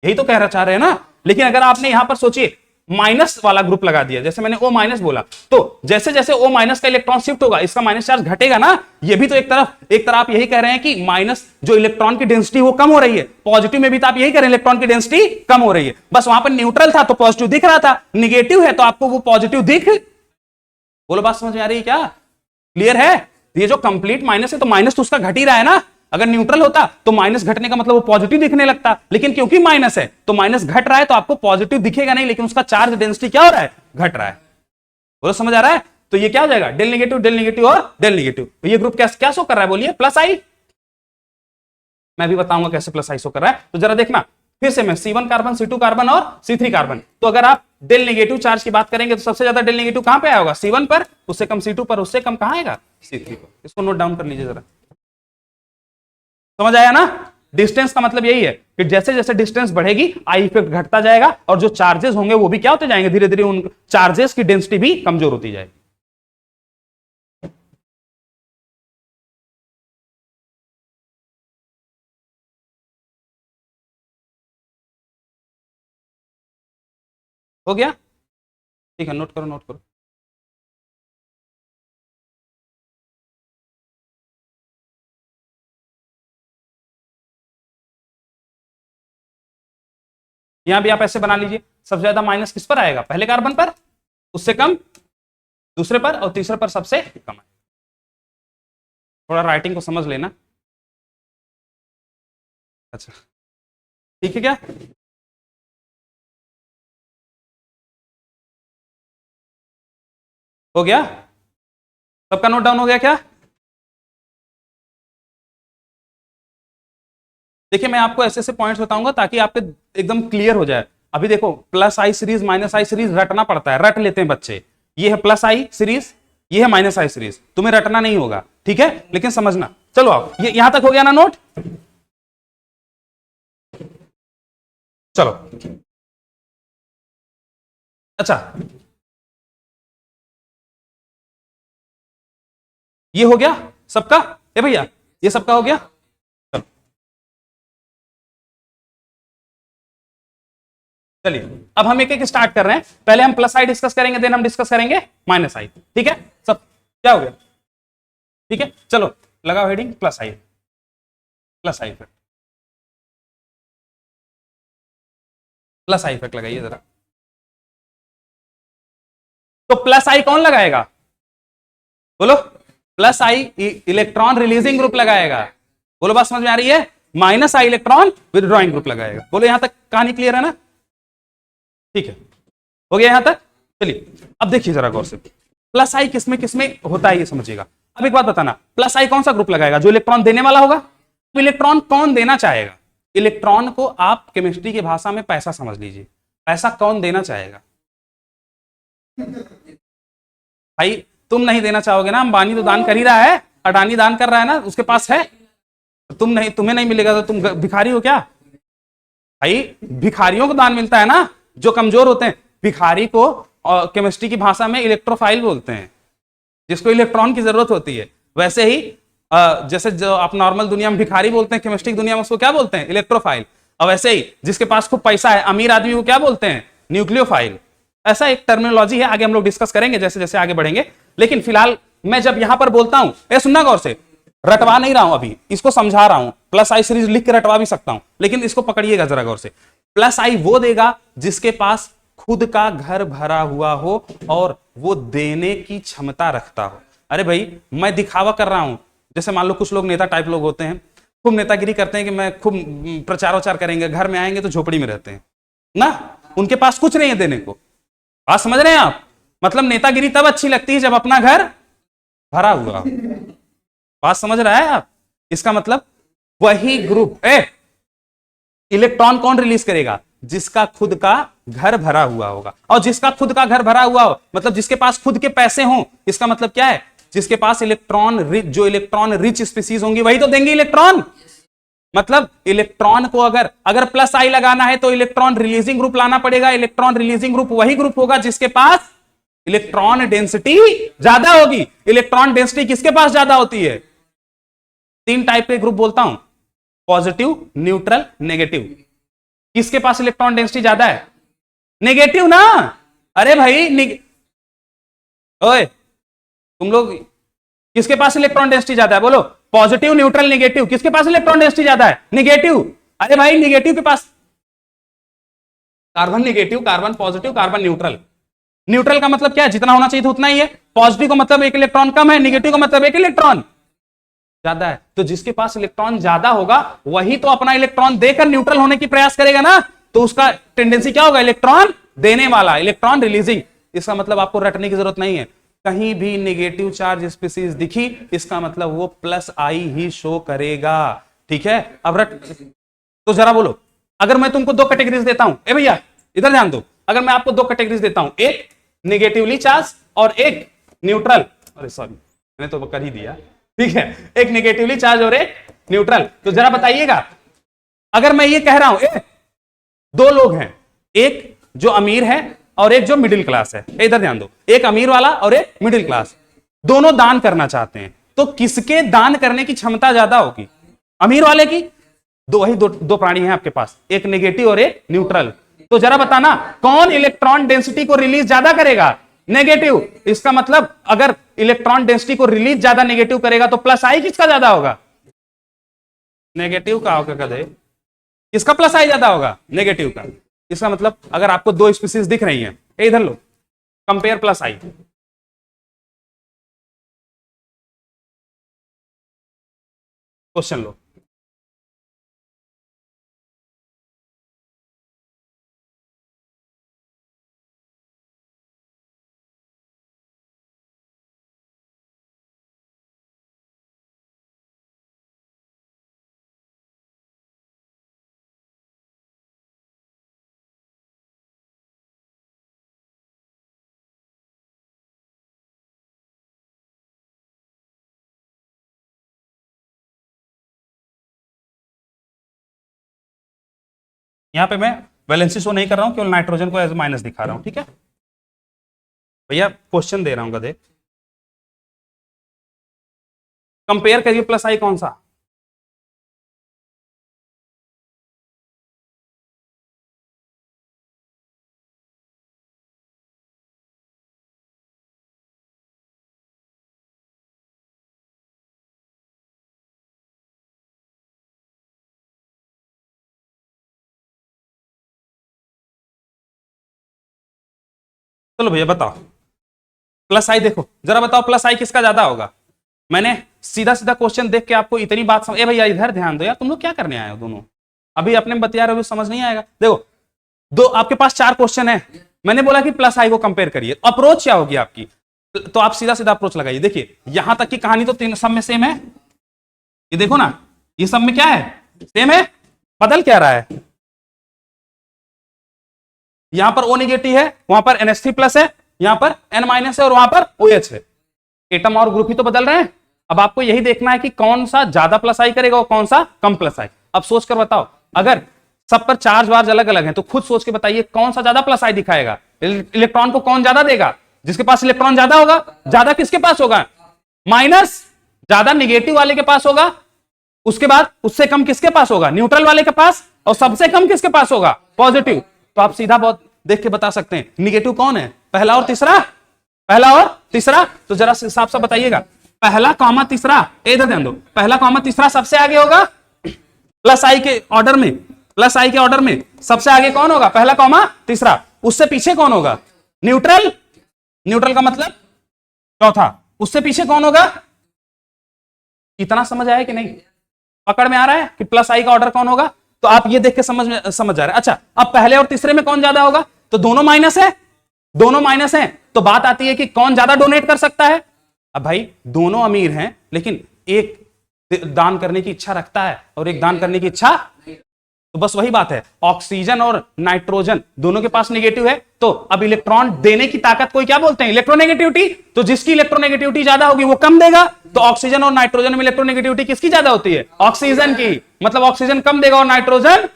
A: यही तो कहना चाह रहे हैं ना। लेकिन अगर आपने यहां पर सोचिए माइनस वाला ग्रुप लगा दिया, जैसे मैंने O माइनस बोला, तो जैसे जैसे O माइनस का इलेक्ट्रॉन शिफ्ट होगा इसका माइनस चार्ज घटेगा ना। ये भी तो एक तरफ आप यही कह रहे हैं कि माइनस जो इलेक्ट्रॉन की डेंसिटी वो कम हो रही है, पॉजिटिव में भी तो आप यही कह रहे हैं इलेक्ट्रॉन की डेंसिटी कम हो रही है, बस वहां पर न्यूट्रल था तो पॉजिटिव दिख रहा था, निगेटिव है तो आपको वो पॉजिटिव दिख, बोलो बात समझ में आ रही है क्या, क्लियर है। ये जो कंप्लीट माइनस है तो माइनस तो उसका घट ही रहा है ना, अगर न्यूट्रल होता तो माइनस घटने का मतलब वो पॉजिटिव दिखने लगता, लेकिन क्योंकि माइनस है तो माइनस घट रहा है तो आपको पॉजिटिव दिखेगा नहीं, लेकिन उसका चार्ज डेंसिटी क्या हो रहा है, घट रहा है, बोलो समझ आ रहा है। तो ये क्या हो जाएगा, डेल नेगेटिव और डेल नेगेटिव, तो ये ग्रुप क्या शो कर रहा है, बोलिए प्लस आई। मैं भी बताऊंगा कैसे प्लस आई शो कर रहा है, तो जरा देखना फिर से मैं C1 कार्बन, C2 कार्बन और C3 कार्बन, तो अगर आप डेल नेगेटिव चार्ज की बात करेंगे तो सबसे ज्यादा डेल नेगेटिव कहां पे आया होगा, C1 पर, उससे कम C2 पर, उससे कम कहां आएगा, C3 पर। इसको नोट डाउन कर लीजिए जरा, समझ आया ना। डिस्टेंस का मतलब यही है कि जैसे जैसे डिस्टेंस बढ़ेगी आई इफेक्ट घटता जाएगा, और जो चार्जेस होंगे वो भी क्या होते जाएंगे, धीरे धीरे उन चार्जेस की डेंसिटी भी कमजोर होती जाएगी। हो गया, ठीक है, नोट करो नोट करो। यहां भी आप ऐसे बना लीजिए, सबसे ज्यादा माइनस किस पर आएगा, पहले कार्बन पर, उससे कम दूसरे पर, और तीसरे पर सबसे कम आएगा। थोड़ा राइटिंग को समझ लेना, अच्छा ठीक है क्या। हो गया, सबका नोट डाउन हो गया क्या। देखिए मैं आपको ऐसे ऐसे पॉइंट्स बताऊंगा ताकि आपके एकदम क्लियर हो जाए। अभी देखो प्लस आई सीरीज माइनस आई सीरीज रटना पड़ता है, रट लेते हैं बच्चे, ये है प्लस आई सीरीज, ये है माइनस आई सीरीज, तुम्हें रटना नहीं होगा, ठीक है, लेकिन समझना। चलो आओ, ये यहां तक हो गया ना नोट, चलो अच्छा ये हो गया सबका, ए भैया ये सबका हो गया। चलो चलिए अब हम एक एक स्टार्ट कर रहे हैं, पहले हम प्लस आई डिस्कस करेंगे, देन हम डिस्कस करेंगे माइनस आई, ठीक है। सब क्या हो गया, ठीक है, चलो लगाओ heading plus I, plus I effect, plus I effect लगाइए जरा। तो प्लस आई कौन लगाएगा, बोलो, प्लस आई इलेक्ट्रॉन रिलीजिंग ग्रुप लगाएगा, बोलो बात समझ में आ रही है। माइनस आई इलेक्ट्रॉन विदड्रॉइंग ग्रुप लगाएगा, बोलो यहां तक कहानी क्लियर है ना, ठीक है, हो गया यहां तक। चलिए अब देखिए जरा गौर से, प्लस आई किसमें किसमें होता है ये समझिएगा। अब एक बात बताना, प्लस आई कौन सा ग्रुप लगाएगा, जो इलेक्ट्रॉन देने वाला होगा। इलेक्ट्रॉन कौन देना चाहेगा, इलेक्ट्रॉन को आप केमिस्ट्री की भाषा में पैसा समझ लीजिए, पैसा कौन देना चाहेगा, भाई तुम नहीं देना चाहोगे ना, अंबानी तो दान कर ही रहा है, अडानी दान कर रहा है ना, उसके पास है, तुम नहीं, तुम्हें नहीं मिलेगा तो तुम भिखारी हो क्या, भाई भिखारियों को दान मिलता है ना, जो कमजोर होते हैं। भिखारी को केमिस्ट्री की भाषा में इलेक्ट्रोफाइल बोलते हैं, जिसको इलेक्ट्रॉन की जरूरत होती है। वैसे ही जैसे जो आप नॉर्मल दुनिया में भिखारी बोलते हैं, केमिस्ट्री की दुनिया में उसको क्या बोलते हैं, इलेक्ट्रोफाइल। और वैसे ही जिसके पास खूब पैसा है, अमीर आदमी को क्या बोलते हैं, न्यूक्लियोफाइल। ऐसा एक टर्मिनोलॉजी है, आगे हम लोग डिस्कस करेंगे जैसे जैसे आगे बढ़ेंगे। लेकिन फिलहाल मैं जब यहां पर बोलता हूं, ये सुनना गौर से, रटवा नहीं रहा हूं, अभी इसको समझा रहा हूं, प्लस आई सीरीज लिख के रटवा भी सकता हूं, लेकिन इसको पकड़िएगा जरा गौर से। प्लस आई वो देगा जिसके पास खुद का घर भरा हुआ हो और वो देने की क्षमता रखता हो। अरे भाई मैं दिखावा कर रहा हूं, जैसे मान लो कुछ लोग नेता टाइप लोग होते हैं, खूब नेतागिरी करते हैं कि मैं खूब प्रचार वचार करेंगे, घर में आएंगे तो झोपड़ी में रहते हैं ना, उनके पास कुछ नहीं है देने को। बात समझ रहे हैं आप, मतलब नेतागिरी तब अच्छी लगती है जब अपना घर भरा हुआ हो। बात समझ रहा है आप, इसका मतलब वही ग्रुप इलेक्ट्रॉन कौन रिलीज करेगा, जिसका खुद का घर भरा हुआ होगा। और जिसका खुद का घर भरा हुआ हो मतलब जिसके पास खुद के पैसे हों, इसका मतलब क्या है, जिसके पास इलेक्ट्रॉन रिच, जो इलेक्ट्रॉन रिच स्पीसीज होंगी वही तो देंगे इलेक्ट्रॉन। मतलब इलेक्ट्रॉन को अगर प्लस आई लगाना है तो इलेक्ट्रॉन रिलीजिंग ग्रुप लाना पड़ेगा। इलेक्ट्रॉन रिलीजिंग ग्रुप वही ग्रुप होगा जिसके पास इलेक्ट्रॉन डेंसिटी ज्यादा होगी। इलेक्ट्रॉन डेंसिटी किसके पास ज्यादा होती है? 3 टाइप के ग्रुप बोलता हूं, पॉजिटिव, न्यूट्रल, नेगेटिव। किसके पास इलेक्ट्रॉन डेंसिटी ज्यादा है? नेगेटिव ना। अरे भाई ओए तुम लोग, किसके पास इलेक्ट्रॉन डेंसिटी ज्यादा है? बोलो, पॉजिटिव, न्यूट्रल, नेगेटिव, किसके पास इलेक्ट्रॉन डेंसिटी ज्यादा है? नेगेटिव। अरे भाई नेगेटिव के पास carbon negative, carbon positive, carbon neutral. Neutral का मतलब क्या है? जितना होना चाहिए था उतना ही है। पॉजिटिव का मतलब एक इलेक्ट्रॉन कम है, नेगेटिव का मतलब एक इलेक्ट्रॉन ज्यादा है। तो जिसके पास इलेक्ट्रॉन ज्यादा होगा वही तो अपना इलेक्ट्रॉन देकर न्यूट्रल होने की प्रयास करेगा ना, तो उसका टेंडेंसी क्या होगा? इलेक्ट्रॉन देने वाला, इलेक्ट्रॉन रिलीजिंग। इसका मतलब आपको रटने की जरूरत नहीं है। कहीं भी नेगेटिव चार्ज स्पीसीज दिखी, इसका मतलब वो प्लस आई ही शो करेगा। ठीक है, अब रट तो जरा बोलो, अगर मैं तुमको 2 कैटेगरीज देता हूं, ए भैया इधर ध्यान दो, अगर मैं आपको 2 कैटेगरीज देता हूं, एक नेगेटिवली चार्ज और एक न्यूट्रल, अरे सॉरी मैंने तो कर ही दिया, ठीक है, एक नेगेटिवली चार्ज और एक न्यूट्रल, तो जरा बताइएगा, अगर मैं ये कह रहा हूं 2 लोग हैं, एक जो अमीर है और एक जो मिडिल क्लास है, इधर ध्यान दो, एक अमीर वाला और एक मिडिल क्लास, दोनों दान करना चाहते हैं, तो किसके दान करने की क्षमता ज्यादा होगी? अमीर वाले की। दो प्राणी हैं आपके पास, एक नेगेटिव और एक न्यूट्रल, तो जरा बताना कौन इलेक्ट्रॉन डेंसिटी को रिलीज ज्यादा करेगा? नेगेटिव। इसका मतलब अगर इलेक्ट्रॉन डेंसिटी को रिलीज ज्यादा नेगेटिव करेगा तो प्लस आई किसका ज्यादा होगा? नेगेटिव का होगा। कदे किसका प्लस आई ज्यादा होगा? नेगेटिव का। इसका मतलब अगर आपको 2 स्पीसीज दिख रही हैं, इधर लो, कंपेयर प्लस आई, क्वेश्चन लो, यहां पे मैं वैलेंसी शो नहीं कर रहा हूं, केवल नाइट्रोजन को एज माइनस दिखा रहा हूं। ठीक है भैया, क्वेश्चन दे रहा हूं गधे, कंपेयर करिए प्लस आई कौन सा? चलो भैया बताओ, प्लस आई देखो, जरा बताओ प्लस आई किसका ज्यादा होगा? मैंने सीधा सीधा क्वेश्चन देख के आपको इतनी बात समझ, ए भैया इधर ध्यान दो यार, तुम लोग क्या करने आए हो दोनों? अभी अपने में बतिया रहे हो, समझ नहीं आएगा। देखो, आपके पास 4 क्वेश्चन है, मैंने बोला कि प्लस आई को कंपेयर करिए, अप्रोच क्या होगी आपकी? तो आप सीधा सीधा अप्रोच लगाइए। देखिए यहां तक की कहानी तो 3 सब में सेम है, ये देखो ना, ये सब में क्या है? सेम है। बदल क्या रहा है? यहां पर O नेगेटिव है, वहां पर NH3 प्लस है, यहां पर N माइनस है और वहां पर OH है। एटम और ग्रुप ही तो बदल रहे हैं। अब आपको यही देखना है कि कौन सा ज्यादा प्लस आई करेगा और कौन सा कम प्लस आई। अब सोच कर बताओ, अगर सब पर चार्ज वार्ज अलग अलग है तो खुद सोच के बताइए कौन सा ज्यादा प्लस आई दिखाएगा? इलेक्ट्रॉन को कौन ज्यादा देगा? जिसके पास इलेक्ट्रॉन ज्यादा होगा। ज्यादा किसके पास होगा? माइनस ज्यादा निगेटिव वाले के पास होगा, उसके बाद उससे कम किसके पास होगा? न्यूट्रल वाले के पास, और सबसे कम किसके पास होगा? पॉजिटिव। तो आप सीधा बहुत देख के बता सकते हैं निगेटिव कौन है, पहला और तीसरा, पहला और तीसरा। तो जरा हिसाब से बताइएगा, पहला कॉमा तीसरा, इधर ध्यान दो, पहला कॉमा तीसरा सबसे आगे होगा प्लस आई के ऑर्डर में, प्लस आई के ऑर्डर में सबसे आगे कौन होगा? पहला कॉमा तीसरा। उससे पीछे कौन होगा? न्यूट्रल। न्यूट्रल का मतलब चौथा। उससे पीछे कौन होगा? इतना समझ आया कि नहीं? पकड़ में आ रहा है कि प्लस आई का ऑर्डर कौन होगा? तो आप ये देख के समझ जा रहे हैं। अच्छा, अब पहले और तीसरे में कौन ज्यादा होगा? तो दोनों माइनस है, दोनों माइनस है, तो बात आती है कि कौन ज्यादा डोनेट कर सकता है? अब भाई दोनों अमीर हैं, लेकिन एक दान करने की इच्छा रखता है और एक दान करने की इच्छा, तो बस वही बात है, ऑक्सीजन और नाइट्रोजन दोनों के पास नेगेटिव है, तो अब इलेक्ट्रॉन देने की ताकत कोई क्या बोलते हैं? इलेक्ट्रोनेगेटिविटी। तो जिसकी इलेक्ट्रोनेगेटिविटी ज्यादा होगी वो कम देगा। तो ऑक्सीजन और नाइट्रोजन में इलेक्ट्रोनेगेटिविटी किसकी ज्यादा होती है? ऑक्सीजन की। मतलब ऑक्सीजन कम देगा और नाइट्रोजन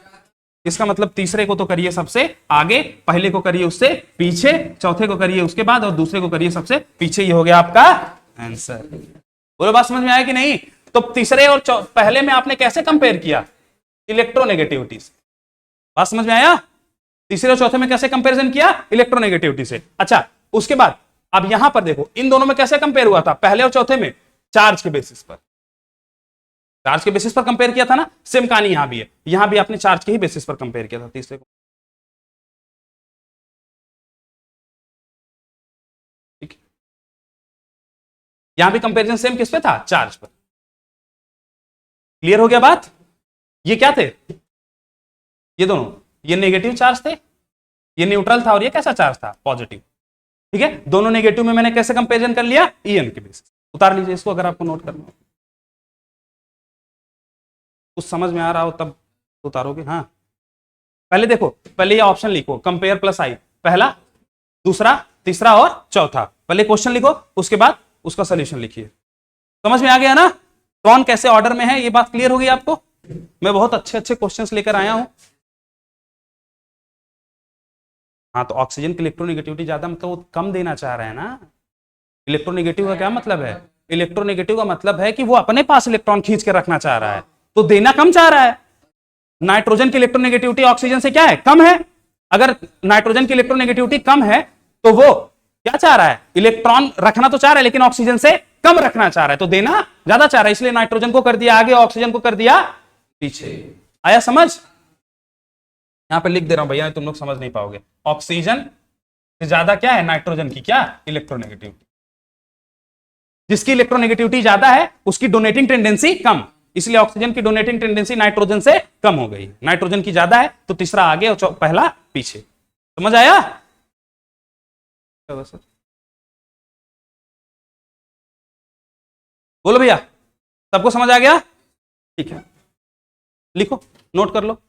A: इसका मतलब तीसरे को तो करिए सबसे आगे, पहले को करिए उससे पीछे, चौथे को करिए उसके बाद और दूसरे को करिए सबसे पीछे। ये हो गया आपका आंसर। बोलो बात समझ में आया कि नहीं? तो तीसरे और पहले में आपने कैसे कंपेयर किया? इलेक्ट्रोनेगेटिविटी से। बात समझ में आया? तीसरे और चौथे में कैसे कंपैरिजन किया? इलेक्ट्रोनेगेटिविटी से। अच्छा, उसके बाद अब यहां पर देखो इन दोनों में कैसे कंपेयर हुआ था? पहले और चौथे में चार्ज के बेसिस पर, चार्ज के बेसिस पर कंपेयर किया था ना। सेम कहानी यहां भी है, यहां भी आपने चार्ज के ही बेसिस पर कंपेयर किया था तीसरे को। ठीक है, यहां भी कंपेरिजन सेम किस पे था? चार्ज पर। क्लियर हो गया बात? ये क्या थे? ये दोनों, ये नेगेटिव चार्ज थे, ये न्यूट्रल था, और ये कैसा चार्ज था? पॉजिटिव। ठीक है, दोनों नेगेटिव में मैंने कैसे कंपेरिजन कर लिया? ईएम के बेसिस। उतार लीजिए इसको अगर आपको नोट करना हो, कुछ समझ में आ रहा हो तब उतारोगे। हाँ, पहले देखो, पहले ये ऑप्शन लिखो, कंपेयर प्लस आई, पहला, दूसरा, तीसरा और चौथा। पहले क्वेश्चन लिखो, उसके बाद उसका सोल्यूशन लिखिए। समझ में आ गया ना कौन कैसे ऑर्डर में है? ये बात क्लियर हो गई आपको? मैं बहुत अच्छे अच्छे क्वेश्चंस लेकर आया हूं। हाँ, तो ऑक्सीजन की इलेक्ट्रोनेगेटिविटी ज्यादा, मतलब वो कम देना चाह रहे हैं ना। इलेक्ट्रोनेगेटिव का क्या मतलब है? इलेक्ट्रोनेगेटिव का मतलब है कि वो अपने पास इलेक्ट्रॉन खींच के रखना चाह रहा है, तो देना कम चाह रहा है। नाइट्रोजन की इलेक्ट्रोनेगेटिविटी ऑक्सीजन से क्या है? कम है। अगर नाइट्रोजन की इलेक्ट्रोनेगेटिविटी कम है तो वो क्या चाह रहा है? इलेक्ट्रॉन रखना तो चाह रहा है, लेकिन ऑक्सीजन से कम रखना चाह रहा है, तो देना ज्यादा चाह रहा है। इसलिए नाइट्रोजन को कर दिया आगे, ऑक्सीजन को कर दिया पीछे। आया समझ? यहां पे लिख दे रहा हूं भैया, तुम लोग समझ नहीं पाओगे। ऑक्सीजन से ज्यादा क्या है? नाइट्रोजन की क्या? इलेक्ट्रोनेगेटिविटी। जिसकी इलेक्ट्रोनेगेटिविटी ज्यादा है उसकी डोनेटिंग टेंडेंसी कम, इसलिए ऑक्सीजन की डोनेटिंग टेंडेंसी नाइट्रोजन से कम हो गई। नाइट्रोजन की ज्यादा है तो तीसरा आगे और पहला पीछे। समझ आया? सर बोलो भैया, सबको समझ आ गया? ठीक है, लिखो, नोट कर लो।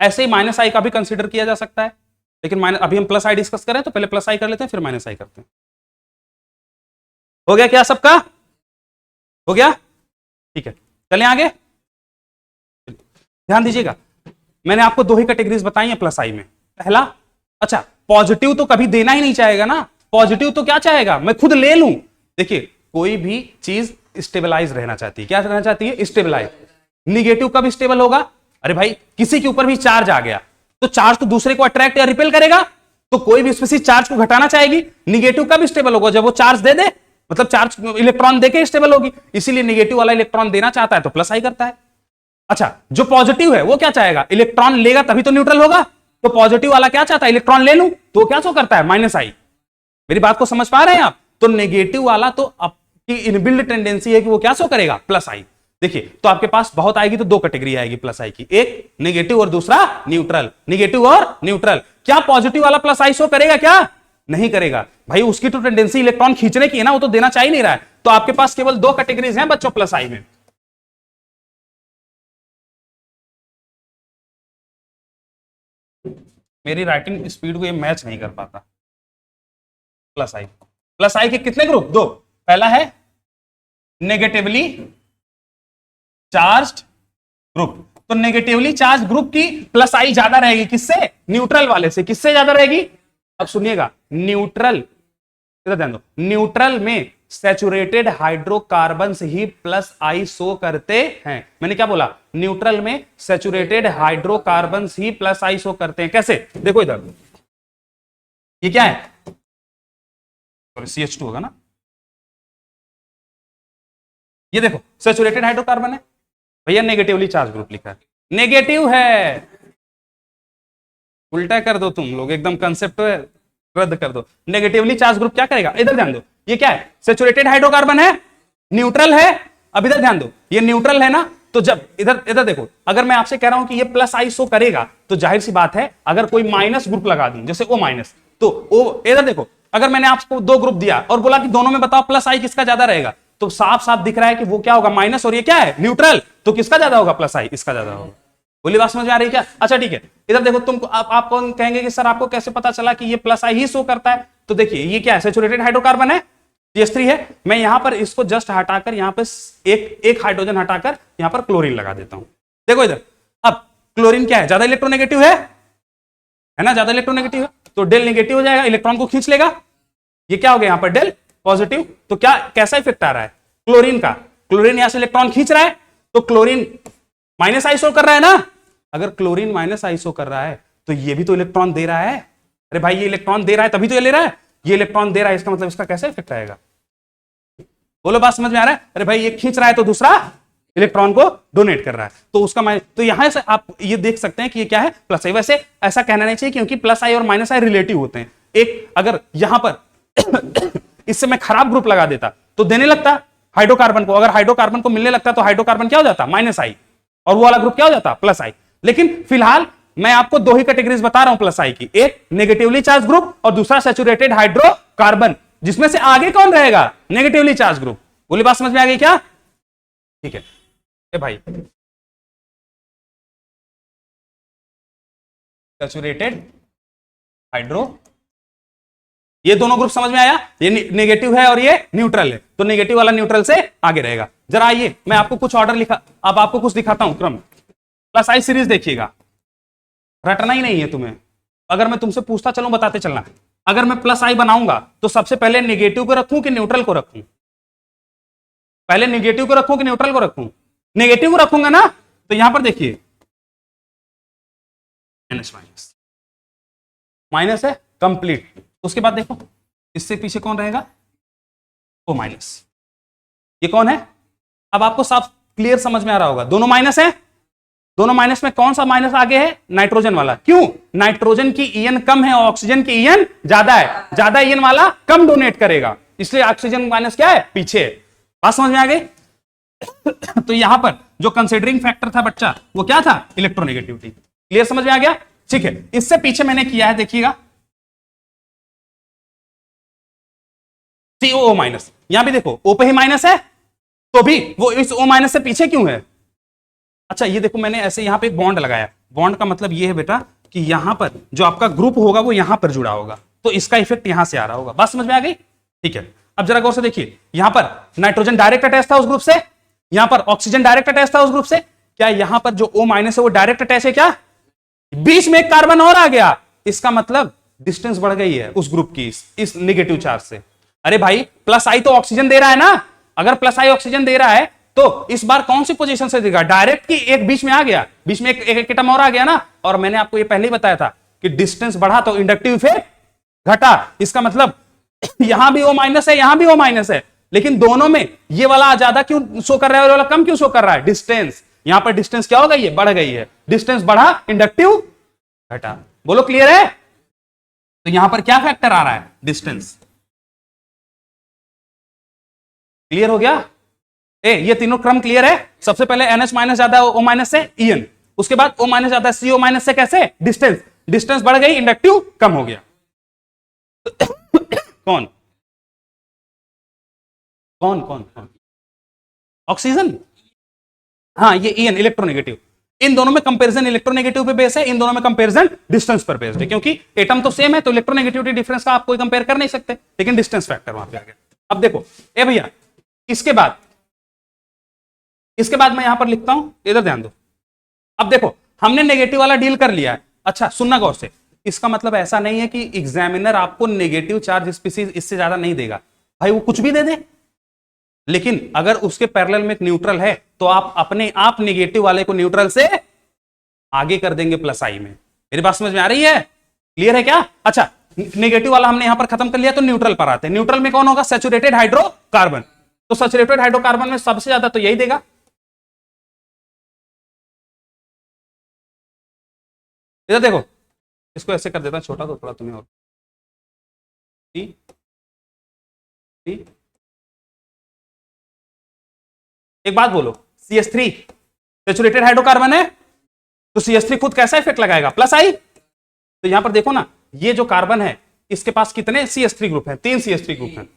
A: ऐसे ही माइनस आई का भी कंसीडर किया जा सकता है, लेकिन अभी हम प्लस आई डिस्कस करें तो पहले प्लस आई कर लेते हैं, फिर माइनस आई करते हैं। हो गया क्या सबका? हो गया? ठीक है, चलें आगे। ध्यान दीजिएगा, मैंने आपको दो ही कैटेगरीज बताई हैं प्लस आई में। पहला, अच्छा, पॉजिटिव तो कभी देना ही नहीं चाहेगा ना। पॉजिटिव तो क्या चाहेगा? मैं खुद ले लूं। देखिए, कोई भी चीज स्टेबलाइज रहना चाहती है। क्या रहना चाहती है? स्टेबलाइज। निगेटिव कब स्टेबल होगा? अरे भाई, किसी के ऊपर भी चार्ज आ गया तो चार्ज तो दूसरे को अट्रैक्ट या रिपेल करेगा, तो कोई भी स्पीसीज चार्ज को घटाना चाहेगी। निगेटिव कब स्टेबल होगा? जब वो चार्ज दे दे, मतलब चार्ज इलेक्ट्रॉन देके स्टेबल होगी। इसीलिए निगेटिव वाला इलेक्ट्रॉन देना चाहता है तो प्लस आई करता है। अच्छा, जो पॉजिटिव है वो क्या चाहेगा? इलेक्ट्रॉन लेगा तभी तो न्यूट्रल होगा, तो पॉजिटिव वाला क्या चाहता है? इलेक्ट्रॉन ले लूं, तो क्या सो करता है? माइनस आई। मेरी बात को समझ पा रहे हैं आप? तो नेगेटिव वाला तो आपकी इनबिल्ड टेंडेंसी है कि वो क्या सो करेगा? प्लस आई। देखिए, तो आपके पास बहुत आएगी तो दो कैटेगरी आएगी प्लस आई की, एक नेगेटिव और दूसरा न्यूट्रल। नेगेटिव और न्यूट्रल। क्या पॉजिटिव वाला प्लस आई शो करेगा? क्या नहीं करेगा भाई, उसकी तो टेंडेंसी इलेक्ट्रॉन खींचने की है ना, वो तो देना चाह ही नहीं रहा है। तो आपके पास केवल दो कैटेगरीज हैं बच्चों प्लस आई में। मेरी राइटिंग स्पीड को ये मैच नहीं कर पाता। प्लस आई, प्लस आई के कितने ग्रुप? दो। पहला है नेगेटिवली चार्ज्ड ग्रुप, तो नेगेटिवली चार्ज ग्रुप की प्लस आई ज्यादा रहेगी किससे? न्यूट्रल वाले से। किससे ज्यादा रहेगी? अब सुनिएगा, न्यूट्रल, इधर ध्यान दो, न्यूट्रल में saturated hydrocarbons he plus I show करते हैं। मैंने क्या बोला? न्यूट्रल में saturated hydrocarbons he plus I show करते हैं। कैसे? देखो इधर, ये क्या है? CH2 होगा ना। ये देखो, सैचुरेटेड हाइड्रोकार्बन है भैया, नेगेटिवली चार्ज ग्रुप लिखा है, नेगेटिव है। उल्टा कर दो तुम लोग, एकदम कंसेप्ट रद्द कर दो। नेगेटिवली चार्ज ग्रुप क्या करेगा? इधर ध्यान दो, ये क्या है? सैचुरेटेड हाइड्रोकार्बन है, न्यूट्रल है। अब इधर ध्यान दो, ये न्यूट्रल है ना, तो जब इधर इधर देखो, अगर मैं आपसे कह रहा हूं कि ये प्लस आई शो करेगा, तो जाहिर सी बात है अगर कोई माइनस ग्रुप लगा दूं, जैसे O माइनस, तो ओ, इधर देखो, अगर मैंने आपको दो ग्रुप दिया और बोला कि दोनों में बताओ प्लस आई किसका ज्यादा रहेगा, तो साफ साफ दिख रहा है कि वो क्या होगा? माइनस, और ये क्या है? न्यूट्रल। तो किसका ज्यादा होगा? प्लस आई, इसका ज्यादा होगा। बोली बात समझ में आ रही है क्या? अच्छा ठीक है, इधर देखो तुमको आप कौन कहेंगे कि सर आपको कैसे पता चला कि ये प्लस आई ही शो करता है? तो देखिए ये क्या है, सैचुरेटेड हाइड्रोकार्बन है, CH3 है। मैं यहां पर इसको जस्ट हटाकर यहां पर एक हाइड्रोजन हटाकर यहां पर क्लोरीन लगा देता हूं। देखो इधर, अब क्लोरीन क्या है, ज्यादा इलेक्ट्रोनेगेटिव है ना, ज्यादा इलेक्ट्रोनेगेटिव है, तो डेल नेगेटिव हो जाएगा, इलेक्ट्रॉन को खींच लेगा। ये क्या हो गया यहां पर डेल पॉजिटिव। तो क्या कैसा इफेक्ट आ रहा है क्लोरीन का, क्लोरीन यहां से इलेक्ट्रॉन खींच रहा है, तो क्लोरीन माइनस आई शो कर रहा है ना। अगर क्लोरीन माइनस आई शो कर रहा है तो ये भी तो इलेक्ट्रॉन दे रहा है। अरे भाई ये इलेक्ट्रॉन दे रहा है तभी तो ये ले रहा है, ये इलेक्ट्रॉन दे रहा है, इसका मतलब इसका कैसा इफेक्ट आएगा? बोलो बात समझ में आ रहा है? अरे भाई ये खींच रहा है तो दूसरा इलेक्ट्रॉन को डोनेट कर रहा है, तो उसका तो यहां से आप ये देख सकते हैं कि ये क्या है, प्लस आई। वैसे ऐसा कहना नहीं चाहिए क्योंकि प्लस आई और माइनस आई रिलेटिव होते हैं। एक अगर यहां पर इससे मैं खराब ग्रुप लगा देता तो देने लगता हाइड्रोकार्बन को, अगर हाइड्रोकार्बन को मिलने लगता तो हाइड्रोकार्बन क्या हो जाता, माइनस आई, और वो वाला ग्रुप क्या हो जाता, प्लस आई। लेकिन फिलहाल मैं आपको दो ही कैटेगरीज बता रहा हूं प्लस आई की, एक नेगेटिवली चार्ज ग्रुप और दूसरा सैचुरेटेड हाइड्रोकार्बन, जिसमें से आगे कौन रहेगा, नेगेटिवली चार्ज ग्रुप। बोली बात समझ में आ गई क्या? ठीक है ए भाई, सैचुरेटेड हाइड्रो, ये दोनों ग्रुप समझ में आया, ये नेगेटिव है और ये न्यूट्रल है, तो नेगेटिव वाला न्यूट्रल से आगे रहेगा। जरा आइए मैं आपको कुछ ऑर्डर लिखा, अब आपको कुछ दिखाता हूं क्रम। प्लस आई सीरीज देखिएगा, रटना ही नहीं है तुम्हें, अगर मैं तुमसे पूछता चलूं बताते चलना। अगर मैं प्लस आई बनाऊंगा तो सबसे पहले नेगेटिव को रखूं कि न्यूट्रल को रखूं? पहले नेगेटिव को रखूं कि न्यूट्रल को रखूं? नेगेटिव को रखूंगा ना, तो यहां पर देखिए माइनस माइनस माइनस है कंप्लीट। उसके बाद देखो इससे पीछे कौन रहेगा, ओ माइनस, ये कौन है? अब आपको साफ क्लियर समझ में आ रहा होगा, दोनों माइनस है, दोनों माइनस में कौन सा माइनस आगे है, नाइट्रोजन वाला। क्यों? नाइट्रोजन की ईएन कम है और ऑक्सीजन की ईएन ज्यादा है, ज्यादा ईएन वाला कम डोनेट करेगा, इसलिए ऑक्सीजन माइनस क्या है, पीछे। बात समझ में आ गई? तो यहां पर जो कंसिडरिंग फैक्टर था बच्चा वो क्या था, इलेक्ट्रोनेगेटिविटी। क्लियर समझ में आ गया? ठीक है, इससे पीछे मैंने किया है, देखिएगा COO माइनस, यहां भी देखो O पे ही माइनस है तो भी वो इस O माइनस से पीछे क्यों है? अच्छा ये देखो मैंने ऐसे यहां पे एक बॉन्ड लगाया, बॉन्ड का मतलब ये है बेटा कि यहां पर जो आपका ग्रुप होगा वो यहां पर जुड़ा होगा, तो इसका इफेक्ट यहां से आ रहा होगा। बात समझ में आ गई? ठीक है, अब जरा गौर से देखिए, यहां पर नाइट्रोजन डायरेक्ट अटैच था उस ग्रुप से, यहां पर ऑक्सीजन डायरेक्ट अटैच था उस ग्रुप से, क्या यहां पर जो O माइनस है वो डायरेक्ट अटैच है क्या? बीच में एक कार्बन और आ गया, इसका मतलब डिस्टेंस बढ़ गई है उस ग्रुप की इस नेगेटिव चार्ज से। अरे भाई प्लस आई तो ऑक्सीजन दे रहा है ना, अगर प्लस आई ऑक्सीजन दे रहा है तो इस बार कौन सी पोजीशन से देगा, डायरेक्ट की एक बीच में आ गया, बीच में एक एटम और आ गया ना। और मैंने आपको ये पहले ही बताया था कि डिस्टेंस बढ़ा तो इंडक्टिव इफेक्ट घटा, इसका मतलब यहां भी O माइनस है, यहां भी O माइनस है, लेकिन दोनों में ये वाला ज्यादा क्यों शो कर रहा है और वाला कम क्यों शो कर रहा है, डिस्टेंस। यहां पर डिस्टेंस क्या हो गई है, बढ़ गई है, डिस्टेंस बढ़ा इंडक्टिव घटा। बोलो क्लियर है? तो यहां पर क्या फैक्टर आ रहा है, डिस्टेंस। क्लियर हो गया? ये तीनों क्रम क्लियर है। सबसे पहले NH माइनस ज्यादा है O माइनस से, ईएन, उसके बाद O माइनस ज्यादा है CO माइनस से, कैसे, डिस्टेंस, डिस्टेंस बढ़ गई, इंडक्टिव कम हो गया। कौन कौन कौन कौन ऑक्सीजन, हाँ ये ईएन इलेक्ट्रोनेगेटिव। इन दोनों में कंपैरिजन इलेक्ट्रोनेगेटिव पे बेस है, इन दोनों में कंपैरिजन डिस्टेंस पर बेस्ड है, क्योंकि एटम तो सेम है तो इलेक्ट्रोनेगेटिविटी डिफरेंस का आप कोई कंपेयर कर नहीं सकते, लेकिन डिस्टेंस फैक्टर वहां पे आ गया। अब देखो ए भैया, इसके बाद मैं यहां पर लिखता हूं, इधर ध्यान दो। अब देखो हमने नेगेटिव वाला डील कर लिया है। अच्छा सुनना गौर से, इसका मतलब ऐसा नहीं है कि एग्जामिनर आपको नेगेटिव चार्ज स्पीसीज इससे ज्यादा नहीं देगा, भाई वो कुछ भी दे दे, लेकिन अगर उसके पैरेलल में एक न्यूट्रल है तो आप अपने आप नेगेटिव वाले को न्यूट्रल से आगे कर देंगे प्लस आई में। मेरी बात समझ में आ रही है? क्लियर है क्या? अच्छा नेगेटिव वाला हमने यहां पर खत्म कर लिया तो न्यूट्रल पर आते हैं। न्यूट्रल में कौन होगा, सैचुरेटेड हाइड्रोकार्बन, तो सैचुरेटेड हाइड्रोकार्बन में सबसे ज्यादा तो यही देगा। इधर देखो, इसको ऐसे कर देता हूं छोटा तो थोड़ा तुम्हें और एक बात बोलो, CH3 सैचुरेटेड हाइड्रोकार्बन है तो CH3 खुद कैसा इफेक्ट लगाएगा, प्लस आई। तो यहां पर देखो ना, ये जो कार्बन है इसके पास कितने CH3 ग्रुप हैं, 3 CH3 ग्रुप हैं।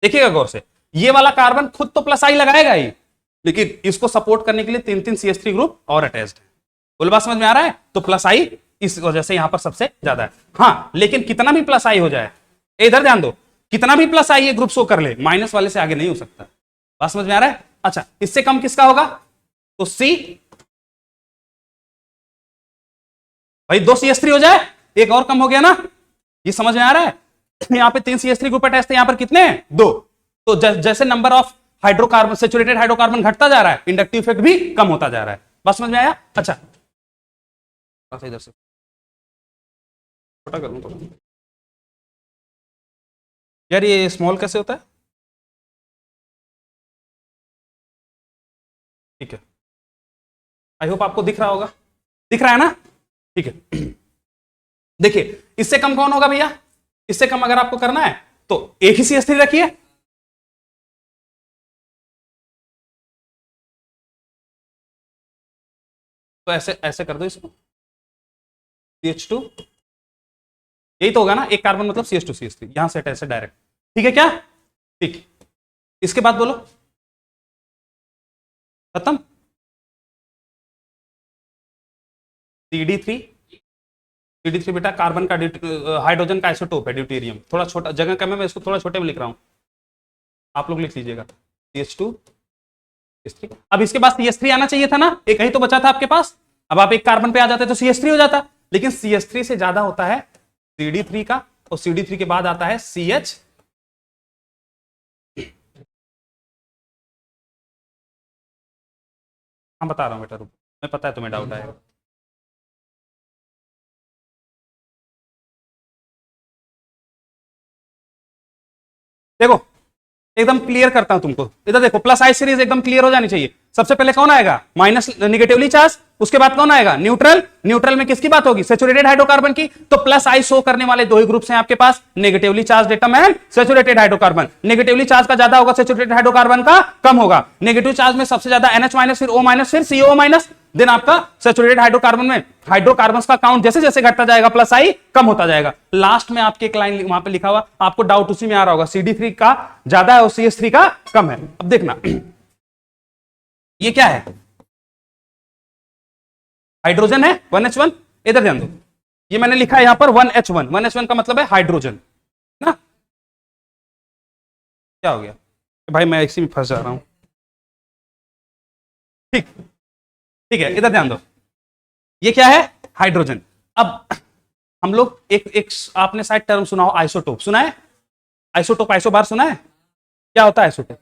A: देखिएगा गौर से, ये वाला कार्बन खुद तो प्लस आई लगाएगा ही, लेकिन इसको सपोर्ट करने के लिए 3 CH3 ग्रुप और अटैच्ड है। बोल बात समझ में आ रहा है? तो प्लस आई इस वजह से यहां पर सबसे ज्यादा है। हाँ, लेकिन कितना भी प्लस आई हो जाए, इधर ध्यान दो, कितना भी प्लस आई ये ग्रुप शो कर ले, माइनस वाले से आगे नहीं हो सकता। बात समझ में आ रहा है? अच्छा, इससे कम किसका होगा? तो सी, भाई 2 CH3 हो जाए, एक और कम हो गया ना, ये समझ में आ रहा है? यहां पे 3 CH3 ग्रुप अटैच थे, यहां पर कितने हैं? 2। तो जैसे number of hydrocarbon, saturated hydrocarbon घटता जा रहा है, इंडक्टिव इफेक्ट भी कम होता जा रहा है। बात समझ में आया? अच्छा, इधर से छोटा कर लूं थोड़ा यार, ये स्मॉल कैसे होता है? ठीक है, आई होप आपको दिख रहा होगा, दिख रहा है ना? ठीक है। देखिए, इससे कम कौन होगा भैया? इससे कम अगर आपको करना है तो एक ही CH3 रखिए, तो ऐसे ऐसे कर दो इसको, CH2, यही तो होगा ना, एक कार्बन मतलब CH2 CH3, यहां से ऐसे डायरेक्ट। ठीक है क्या? ठीक, इसके बाद बोलो, खत्म। CD3 बेटा कार्बन का हाइड्रोजन का आइसोटोप है, ड्यूटेरियम। थोड़ा छोटा जगह कम है, मैं इसको थोड़ा छोटे में लिख रहा हूं, आप लोग लिख लीजिएगा, CH2 CH3। अब इसके बाद CH3 आना चाहिए था ना, एक ही तो बचा था आपके पास। अब आप एक कार्बन पे आ जाते तो CH3 हो जाता, लेकिन CH3 से ज्यादा होता है CD3 का, और CD3 के बाद आता है CH। हाँ बता रहा हूं बेटा, रुक, मैं पता है तुम्हें डाउट आएगा। देखो, एकदम क्लियर करता हूं तुमको, इधर देखो, प्लस आई सीरीज एकदम क्लियर हो जानी चाहिए। सबसे पहले कौन आएगा? माइनस निगेटिवली चार्ज, उसके बाद कौन आएगा? न्यूट्रल। न्यूट्रल में किसकी बात होगी? सैचुरेटेड हाइड्रोकार्बन की। तो प्लस आई शो करने वाले दो ही ग्रुप्स हैं आपके पास, negatively charge atom and saturated hydrocarbon. Negatively charge का ज्यादा होगा, सैचुरेटेड हाइड्रोकार्बन का कम होगा। नेगेटिव चार्ज में सबसे ज्यादा NH माइनस, फिर O माइनस, फिर CO माइनस। देन आपका सैचुरेटेड हाइड्रोकार्बन में हाइड्रोकार्बन का काउंट जैसे जैसे घटता जाएगा, प्लस आई कम होता जाएगा। लास्ट में आपके एक लाइन वहां पे लिखा हुआ, आपको डाउट उसी में आ रहा होगा, CD3 का ज्यादा है और CH3 का कम है। अब देखना, ये क्या है? हाइड्रोजन है, 1H1। इधर ध्यान दो, ये मैंने लिखा है यहां पर 1H1। 1H1 का मतलब है हाइड्रोजन ना। क्या हो गया भाई, मैं इसी में फंस जा रहा हूं। ठीक, ठीक है, इधर ध्यान दो, ये क्या है? हाइड्रोजन। अब हम लोग एक एक आपने शायद टर्म सुना हो, आइसोटोप। सुना है? आइसोटोप, आइसोबार सुना है? क्या होता है आइसोटोप?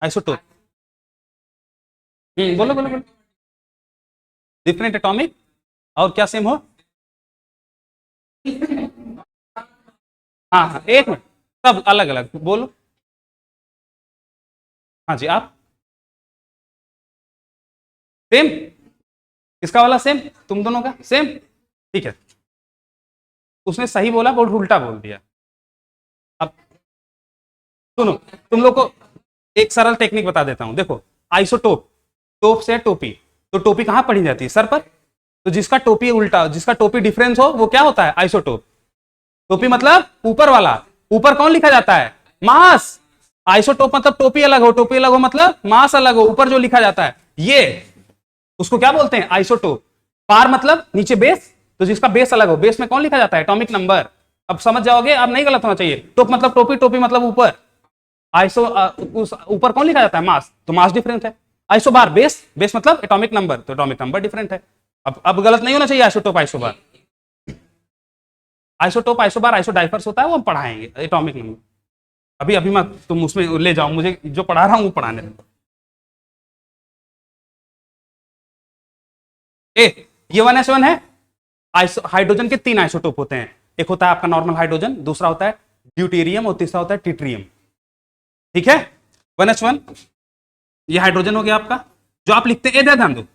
A: आइसोटोप, बोलो बोलो बोलो। डिफरेंट एटॉमिक, और क्या सेम हो? हाँ हाँ, एक मिनट, सब अलग अलग बोलो। हाँ जी, आप सेम, इसका वाला सेम, तुम दोनों का सेम। ठीक है, उसने सही बोला, बोल उल्टा बोल दिया। अब सुनो, तुम लोग को एक सरल टेक्निक बता देता हूं। देखो, आइसोटोप, टोप से टोपी, तो टोपी कहां पड़ी जाती है? सर पर। तो जिसका टोपी उल्टा, जिसका टोपी डिफरेंस हो, वो क्या होता है? आइसोटोप। टोपी मतलब ऊपर वाला, ऊपर कौन लिखा जाता है? मास। आइसोटोप मतलब टोपी अलग हो, टोपी अलग हो मतलब मास अलग हो, ऊपर जो लिखा जाता है ये, उसको क्या बोलते हैं? आइसोटोप। पार मतलब नीचे बेस, तो जिसका बेस अलग हो, बेस में कौन लिखा जाता है? Atomic number. अब समझ जाओगे, अब नहीं गलत होना चाहिए। टोप मतलब टोपी, टोपी मतलब ऊपर। आइसो उस ऊपर कौन लिखा जाता है? मास, तो मास डिफरेंट है। आइसोबार बेस, बेस मतलब एटॉमिक नंबर, तो एटॉमिक नंबर डिफरेंट है। अब गलत नहीं होना चाहिए, isotope isobar. Isotope isobar isodiaphers होता है, वो हम पढ़ाएंगे, एटॉमिक नंबर। अभी अभी मत तुम उसमें ले जाओ, मुझे जो पढ़ा रहा हूं वो पढ़ाने दो। ये 1s1 है। हाइड्रोजन के 3 आइसोटोप होते हैं, एक होता है आपका नॉर्मल हाइड्रोजन, दूसरा होता है ड्यूटेरियम, और तीसरा होता है ट्रिटियम। ठीक है, 1s1 ये हाइड्रोजन हो गया आपका। जो आप लिखते हैं, ध्यान दो,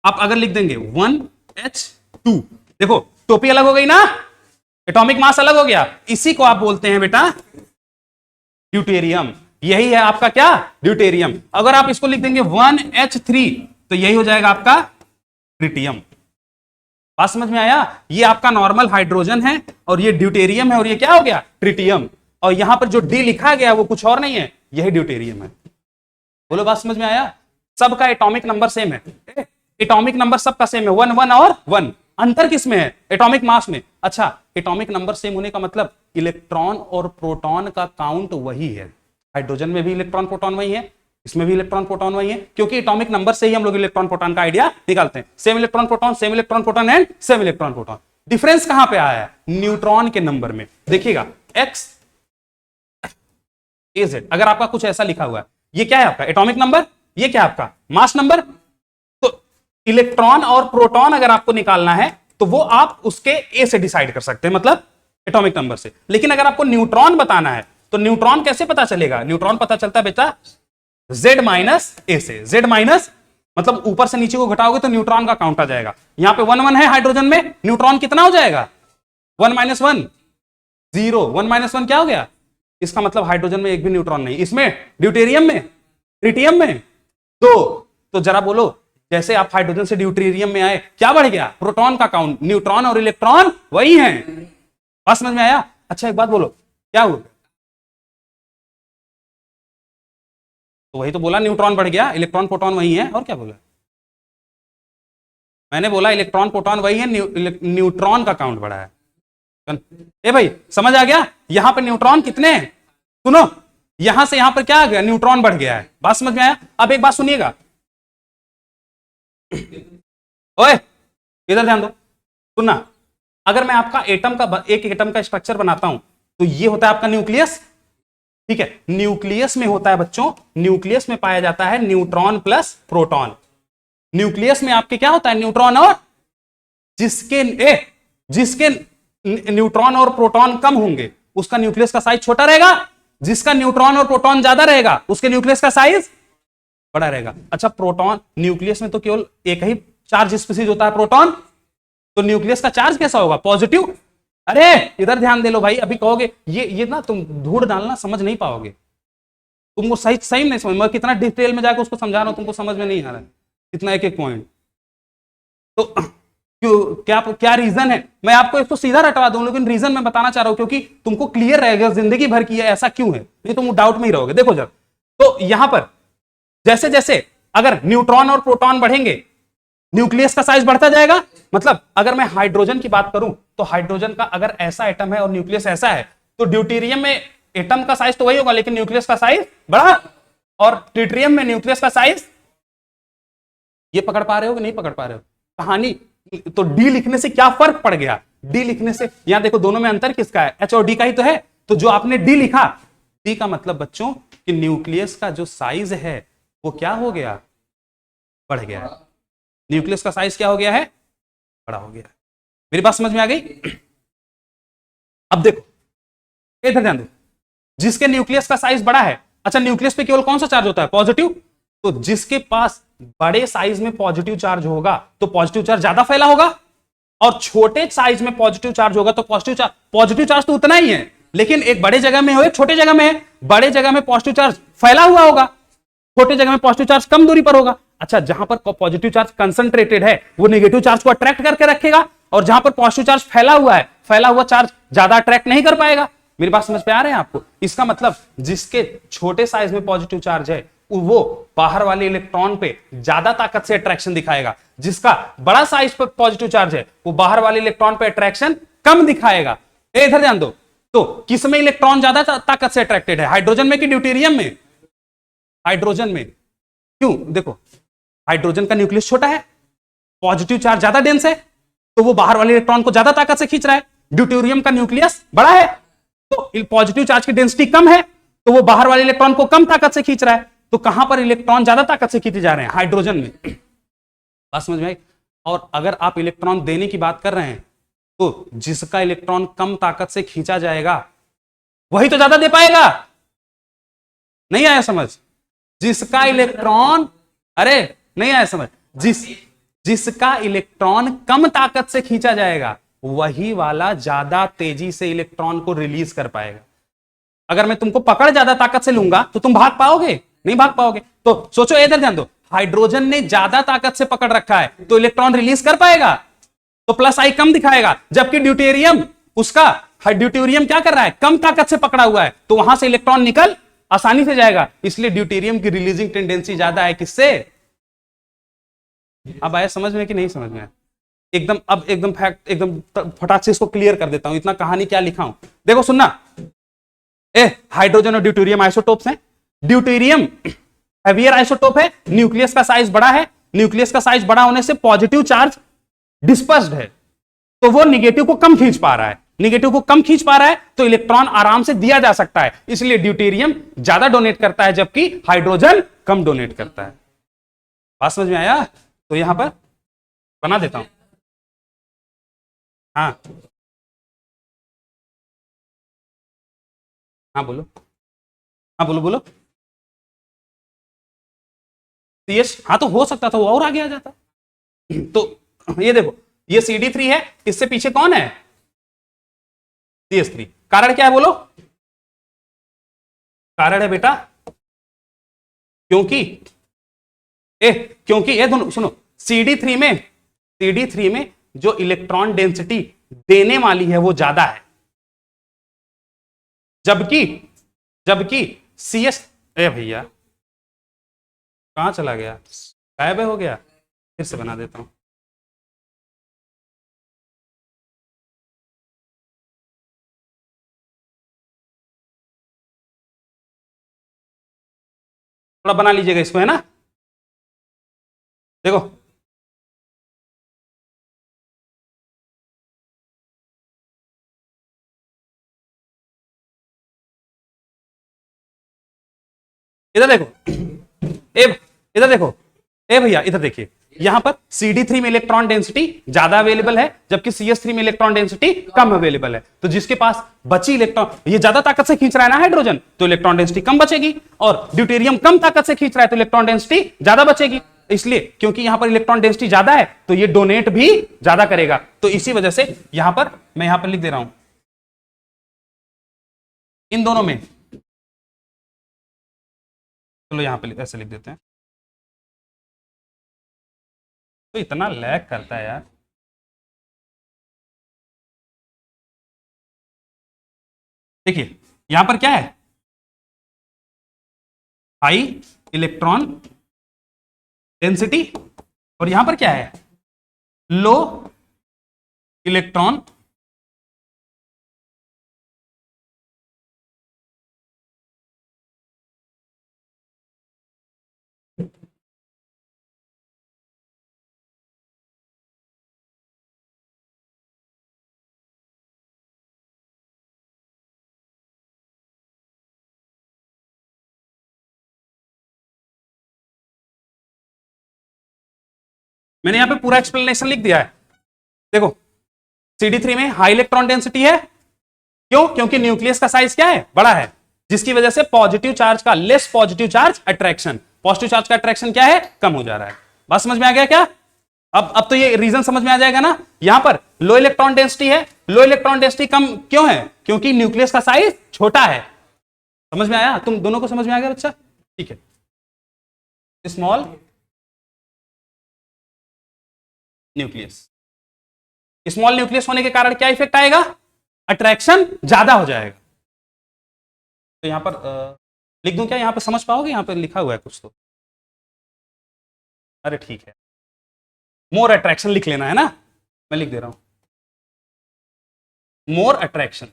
A: आप अगर लिख देंगे 1H2, देखो टोपी अलग हो गई ना, एटॉमिक मास अलग हो गया, इसी को आप बोलते हैं बेटा ड्यूटेरियम। यही है आपका क्या? ड्यूटेरियम। अगर आप इसको लिख देंगे 1H3, तो यही हो जाएगा आपका ट्रिटियम। बात समझ में आया? ये आपका नॉर्मल हाइड्रोजन है, और ये ड्यूटेरियम है, और ये क्या हो गया? ट्रिटियम। और यहां पर जो डी लिखा गया वो कुछ और नहीं है, यही ड्यूटेरियम है। बोलो बात समझ में आया? सबका एटॉमिक नंबर सेम है, एटॉमिक नंबर सबका सेम है, 1 1 और 1। अंतर किसमें है? एटॉमिक मास में। अच्छा, एटॉमिक नंबर सेम होने का मतलब इलेक्ट्रॉन और प्रोटॉन का काउंट वही है। हाइड्रोजन में भी इलेक्ट्रॉन प्रोटॉन वही है, इसमें भी इलेक्ट्रॉन प्रोटॉन वही है, क्योंकि एटॉमिक नंबर से ही हम लोग इलेक्ट्रॉन प्रोटॉन का आइडिया निकालते हैं। Same electron proton, same electron proton and same electron proton. Difference कहां पे आया है? न्यूट्रॉन के नंबर में। देखिएगा एक्स ए जेड, अगर आपका कुछ ऐसा लिखा हुआ है, ये क्या है आपका एटॉमिक नंबर, ये क्या है आपका मास नंबर। तो इलेक्ट्रॉन और प्रोटॉन अगर आपको निकालना है तो वो आप उसके ए से डिसाइड कर सकते हैं, मतलब एटॉमिक नंबर से। लेकिन अगर आपको न्यूट्रॉन बताना है तो न्यूट्रॉन कैसे पता चलेगा? न्यूट्रॉन पता चलता है बेटा Z माइनस ए से। Z माइनस मतलब ऊपर से नीचे को घटाओगे तो न्यूट्रॉन का काउंट आ जाएगा। यहां पे 1 1 है हाइड्रोजन में, न्यूट्रॉन कितना हो जाएगा? 1 माइनस 1 0। 1 माइनस 1 क्या हो गया? इसका मतलब हाइड्रोजन में एक भी न्यूट्रॉन नहीं। इसमें ड्यूटेरियम में, ट्रिटियम में 2। तो जरा बोलो, जैसे आप हाइड्रोजन से ड्यूटेरियम में आए, क्या बढ़ गया? प्रोटॉन का काउंट। न्यूट्रॉन और इलेक्ट्रॉन वही हैं। बात समझ में आया? अच्छा एक बात बोलो, क्या हुआ? तो वही तो बोला, न्यूट्रॉन बढ़ गया, इलेक्ट्रॉन प्रोटॉन वही है, और क्या बोला? मैंने बोला इलेक्ट्रॉन प्रोटॉन वही है, न्यूट्रॉन का काउंट बढ़ा है। ए भाई समझ आ गया? यहां पर न्यूट्रॉन कितने हैं? सुनो, यहां से यहां पर क्या आ गया? न्यूट्रॉन बढ़ गया है। बात समझ में आया? अब एक बात सुनिएगा, ओए इधर ध्यान दो, सुनना। अगर मैं आपका एक एटम का स्ट्रक्चर बनाता हूं तो ये होता है आपका न्यूक्लियस, ठीक है। न्यूक्लियस में होता है बच्चों, न्यूक्लियस में पाया जाता है न्यूट्रॉन प्लस प्रोटॉन। न्यूक्लियस में आपके क्या होता है? न्यूट्रॉन और जिसके न्यूट्रॉन और प्रोटॉन कम होंगे उसका न्यूक्लियस का साइज छोटा रहेगा, जिसका न्यूट्रॉन और प्रोटॉन ज्यादा रहेगा उसके न्यूक्लियस का साइज बड़ा रहेगा। अच्छा, प्रोटॉन न्यूक्लियस में तो केवल एक ही चार्ज स्पीसीज होता है प्रोटॉन, तो न्यूक्लियस का चार्ज कैसा होगा? पॉजिटिव। अरे इधर ध्यान दे लो भाई, अभी कहोगे ये ना तुम धूड़ डालना समझ नहीं पाओगे, तुमको सही नहीं समझ। मैं कितना डिटेल में जाकर उसको समझा रहा हूं, तुमको समझ में नहीं आ रहा है कितना एक पॉइंट। तो क्यों, क्या रीजन है? मैं आपको इसको सीधा रटवा दूं, लेकिन रीजन मैं बताना चाह रहा हूं क्योंकि तुमको क्लियर रहेगा जिंदगी भर की है ऐसा क्यों है, नहीं तुम डाउट में ही रहोगे। देखो जब, तो यहां पर जैसे जैसे अगर न्यूट्रॉन और प्रोटॉन बढ़ेंगे न्यूक्लियस का साइज बढ़ता जाएगा। मतलब अगर मैं हाइड्रोजन की बात करूं तो हाइड्रोजन का अगर ऐसा एटम है और न्यूक्लियस ऐसा है तो ड्यूटेरियम में एटम का साइज तो वही होगा लेकिन न्यूक्लियस का साइज बड़ा, और ट्रिटियम में न्यूक्लियस का साइज, ये पकड़ पा रहे हो कि नहीं पकड़ पा रहे हो कहानी? तो डी लिखने से क्या फर्क पड़ गया? डी लिखने से, यहां देखो दोनों में अंतर किसका है? एच और डी का ही तो है। तो जो आपने डी लिखा, डी का मतलब बच्चों कि न्यूक्लियस का जो साइज है वो क्या हो गया? बढ़ गया है। न्यूक्लियस का साइज क्या हो गया है? बड़ा हो गया है। मेरी बात समझ में आ गई? अब देखो इधर ध्यान दो, जिसके न्यूक्लियस का साइज बड़ा है, अच्छा न्यूक्लियस पे केवल कौन सा चार्ज होता है? पॉजिटिव। तो जिसके पास बड़े साइज में पॉजिटिव चार्ज होगा तो पॉजिटिव चार्ज ज्यादा फैला होगा, और छोटे साइज में पॉजिटिव चार्ज होगा तो पॉजिटिव चार्ज तो उतना ही है लेकिन एक बड़े जगह में हो एक छोटे जगह में है। बड़े जगह में पॉजिटिव चार्ज फैला हुआ होगा, छोटे जगह में पॉजिटिव चार्ज कम दूरी पर होगा। अच्छा, जहां पर पॉजिटिव चार्ज कंसंट्रेटेड है वो नेगेटिव चार्ज को अट्रैक्ट करके रखेगा, और जहां पर पॉजिटिव चार्ज फैला हुआ चार्ज ज्यादा अट्रैक्ट नहीं कर पाएगा। मेरी बात समझ पे आ रहे हैं आपको? इसका मतलब जिसके छोटे साइज में पॉजिटिव चार्ज है वो बाहर वाले इलेक्ट्रॉन पे ज्यादा ताकत से अट्रैक्शन दिखाएगा, जिसका बड़ा साइज पर पॉजिटिव चार्ज है वो बाहर वाले इलेक्ट्रॉन पे अट्रैक्शन कम दिखाएगा। इधर ध्यान दो, तो किस में इलेक्ट्रॉन ज्यादा ताकत से अट्रैक्टेड है? हाइड्रोजन में कि ड्यूटेरियम में? हाइड्रोजन में। क्यों? देखो हाइड्रोजन का न्यूक्लियस छोटा है, पॉजिटिव चार्ज ज्यादा डेंस है तो वो बाहर वाले इलेक्ट्रॉन को ज्यादा ताकत से खींच रहा है। ड्यूटेरियम का न्यूक्लियस बड़ा है तो पॉजिटिव चार्ज की डेंसिटी कम है तो वो बाहर वाले इलेक्ट्रॉन को कम ताकत से खींच रहा है। तो कहां पर इलेक्ट्रॉन ज्यादा ताकत से खींचे जा रहे हैं? हाइड्रोजन में। बात समझ में आई? और अगर आप इलेक्ट्रॉन देने की बात कर रहे हैं तो जिसका इलेक्ट्रॉन कम ताकत से खींचा जाएगा वही तो ज्यादा दे पाएगा। नहीं आया समझ? जिसका इलेक्ट्रॉन, अरे नहीं आया समझ, जिसका इलेक्ट्रॉन कम ताकत से खींचा जाएगा वही वाला ज्यादा तेजी से इलेक्ट्रॉन को रिलीज कर पाएगा। अगर मैं तुमको पकड़ ज्यादा ताकत से लूंगा तो तुम भाग पाओगे? नहीं भाग पाओगे। तो सोचो, इधर ध्यान दो, हाइड्रोजन ने ज्यादा ताकत से पकड़ रखा है तो इलेक्ट्रॉन रिलीज कर पाएगा, तो प्लस आई कम दिखाएगा, जबकि ड्यूटेरियम उसका ड्यूटेरियम क्या कर रहा है, कम ताकत से पकड़ा हुआ है, तो वहां से इलेक्ट्रॉन निकल आसानी से जाएगा, इसलिए ड्यूटेरियम की रिलीजिंग टेंडेंसी ज्यादा है किससे। अब आया समझ में कि नहीं समझ में? एकदम अब एकदम फैक्ट एकदम फटाक से इसको क्लियर कर देता हूं, इतना कहानी क्या लिखा हूं, देखो सुनना। हाइड्रोजन और ड्यूटेरियम आइसोटोप्स हैं। ड्यूटेरियम हेवियर आइसोटोप है, न्यूक्लियस का साइज बड़ा है, न्यूक्लियस का साइज बड़ा होने से पॉजिटिव चार्ज डिस्पर्स्ड है, तो वो निगेटिव को कम खींच पा रहा है, निगेटिव को कम खींच पा रहा है तो इलेक्ट्रॉन आराम से दिया जा सकता है, इसलिए ड्यूटेरियम ज्यादा डोनेट करता है जबकि हाइड्रोजन कम डोनेट करता है। बात समझ में आया? तो यहां पर बना देता हूं। हाँ हाँ बोलो, हाँ बोलो बोलो। सीएच, हाँ तो हो सकता था वो और आगे आ जाता। तो ये देखो, ये CD3 है, इससे पीछे कौन है, CH3। कारण क्या है बोलो? कारण है बेटा क्योंकि ये दोनों सुनो, CD3 में जो इलेक्ट्रॉन डेंसिटी देने वाली है वो ज्यादा है, जबकि CS, भैया कहां चला गया, गायब हो गया, फिर से बना देता हूं। थोड़ा बना लीजिएगा इसको, है ना। देखो इधर देखो, इधर देखो, भैया इधर देखिए, यहां पर CD3 में इलेक्ट्रॉन डेंसिटी ज्यादा अवेलेबल है जबकि CH3 में इलेक्ट्रॉन डेंसिटी कम अवेलेबल है, तो जिसके पास बची इलेक्ट्रॉन, ये ज्यादा ताकत से खींच रहा है ना हाइड्रोजन, तो इलेक्ट्रॉन डेंसिटी कम बचेगी, और ड्यूटेरियम कम ताकत से खींच रहा है तो इलेक्ट्रॉन डेंसिटी ज्यादा बचेगी, इसलिए क्योंकि यहां पर इलेक्ट्रॉन डेंसिटी ज्यादा है तो ये डोनेट भी ज्यादा करेगा, तो इसी वजह से यहां पर मैं यहां पर लिख दे रहा हूं इन दोनों में, चलो यहां पर ऐसे लिख देते हैं। तो इतना लैग करता है यार, देखिए यहां पर क्या है, हाई इलेक्ट्रॉन डेंसिटी, और यहां पर क्या है, लो इलेक्ट्रॉन मैंने यहां पे पूरा एक्सप्लेनेशन लिख दिया है। देखो CD3 में हाई इलेक्ट्रॉन डेंसिटी है, क्योंकि न्यूक्लियस का साइज क्या है, बड़ा है, जिसकी वजह से पॉजिटिव चार्ज का less positive charge attraction, positive charge का अट्रैक्शन क्या है, कम हो जा रहा है। बात समझ में आ गया क्या? अब तो ये रीजन समझ में आ जाएगा ना। यहां पर लो इलेक्ट्रॉन डेंसिटी है, लो इलेक्ट्रॉन डेंसिटी कम क्यों है, क्योंकि न्यूक्लियस का साइज छोटा है। समझ में आया? तुम दोनों को समझ में आ गया बच्चा? ठीक है। स्मॉल न्यूक्लियस, स्मॉल न्यूक्लियस होने के कारण क्या इफेक्ट आएगा, अट्रैक्शन ज्यादा हो जाएगा। तो यहां पर लिख दूं क्या, यहां पर समझ पाओगे, यहां पर लिखा हुआ है कुछ तो, अरे ठीक है, मोर अट्रैक्शन लिख लेना है ना, मैं लिख दे रहा हूं more attraction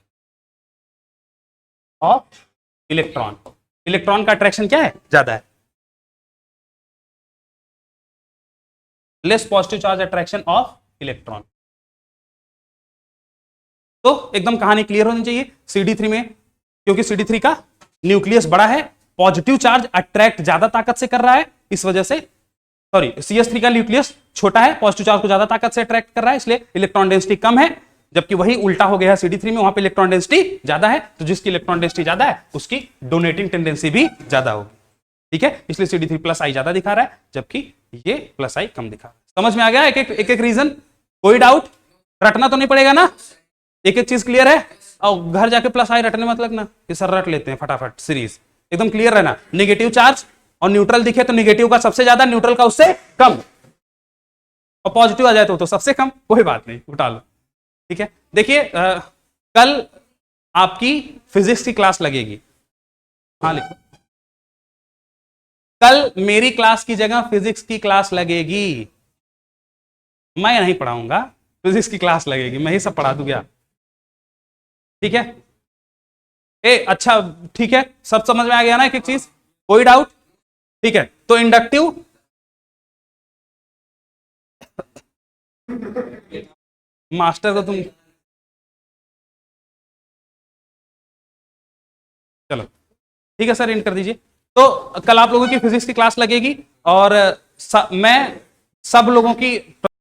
A: of electron, electron का अट्रैक्शन क्या है, ज्यादा है, less positive charge attraction of electron. तो एकदम कहानी क्लियर होनी चाहिए। CD3 में क्योंकि CD3 का न्यूक्लियस बड़ा है, पॉजिटिव चार्ज अट्रैक्ट ज्यादा ताकत से कर रहा है, इस वजह से सॉरी CH3 का न्यूक्लियस छोटा है, पॉजिटिव चार्ज को ज्यादा ताकत से अट्रैक्ट कर रहा है, इसलिए इलेक्ट्रॉन डेंसिटी कम है, जबकि वही उल्टा हो गया है CD3 में, वहां पे इलेक्ट्रॉन डेंसिटी ज्यादा है, तो जिसकी इलेक्ट्रॉन डेंसिटी ज्यादा है उसकी डोनेटिंग टेंडेंसी भी ज्यादा होगी। ठीक है, इसलिए CD3 प्लस आई ज्यादा दिखा रहा है जबकि ये प्लस आई कम दिखा रहा है। समझ में आ गया एक एक रीजन? कोई डाउट? रटना तो नहीं पड़ेगा ना, एक एक चीज क्लियर है, और घर जाके प्लस आई रटने मत लगना कि सर रट लेते हैं फटाफट, सीरीज एकदम क्लियर रहना। नेगेटिव चार्ज और न्यूट्रल दिखे तो नेगेटिव का सबसे ज्यादा, न्यूट्रल का उससे कम, और पॉजिटिव आ जाए तो सबसे कम, कोई बात नहीं, उठा लो। ठीक है, देखिए कल आपकी फिजिक्स की क्लास लगेगी। हाँ लिखो, कल मेरी क्लास की जगह फिजिक्स की क्लास लगेगी। मैं नहीं पढ़ाऊंगा, फिजिक्स की क्लास लगेगी, मैं ही सब पढ़ा दूंगा। ठीक है, ए अच्छा, ठीक है, सब समझ में आ गया ना एक एक चीज, कोई डाउट? ठीक है, तो इंडक्टिव, मास्टर को तुम, चलो ठीक है सर, इंड कर दीजिए। तो कल आप लोगों की फिजिक्स की क्लास लगेगी और मैं सब लोगों की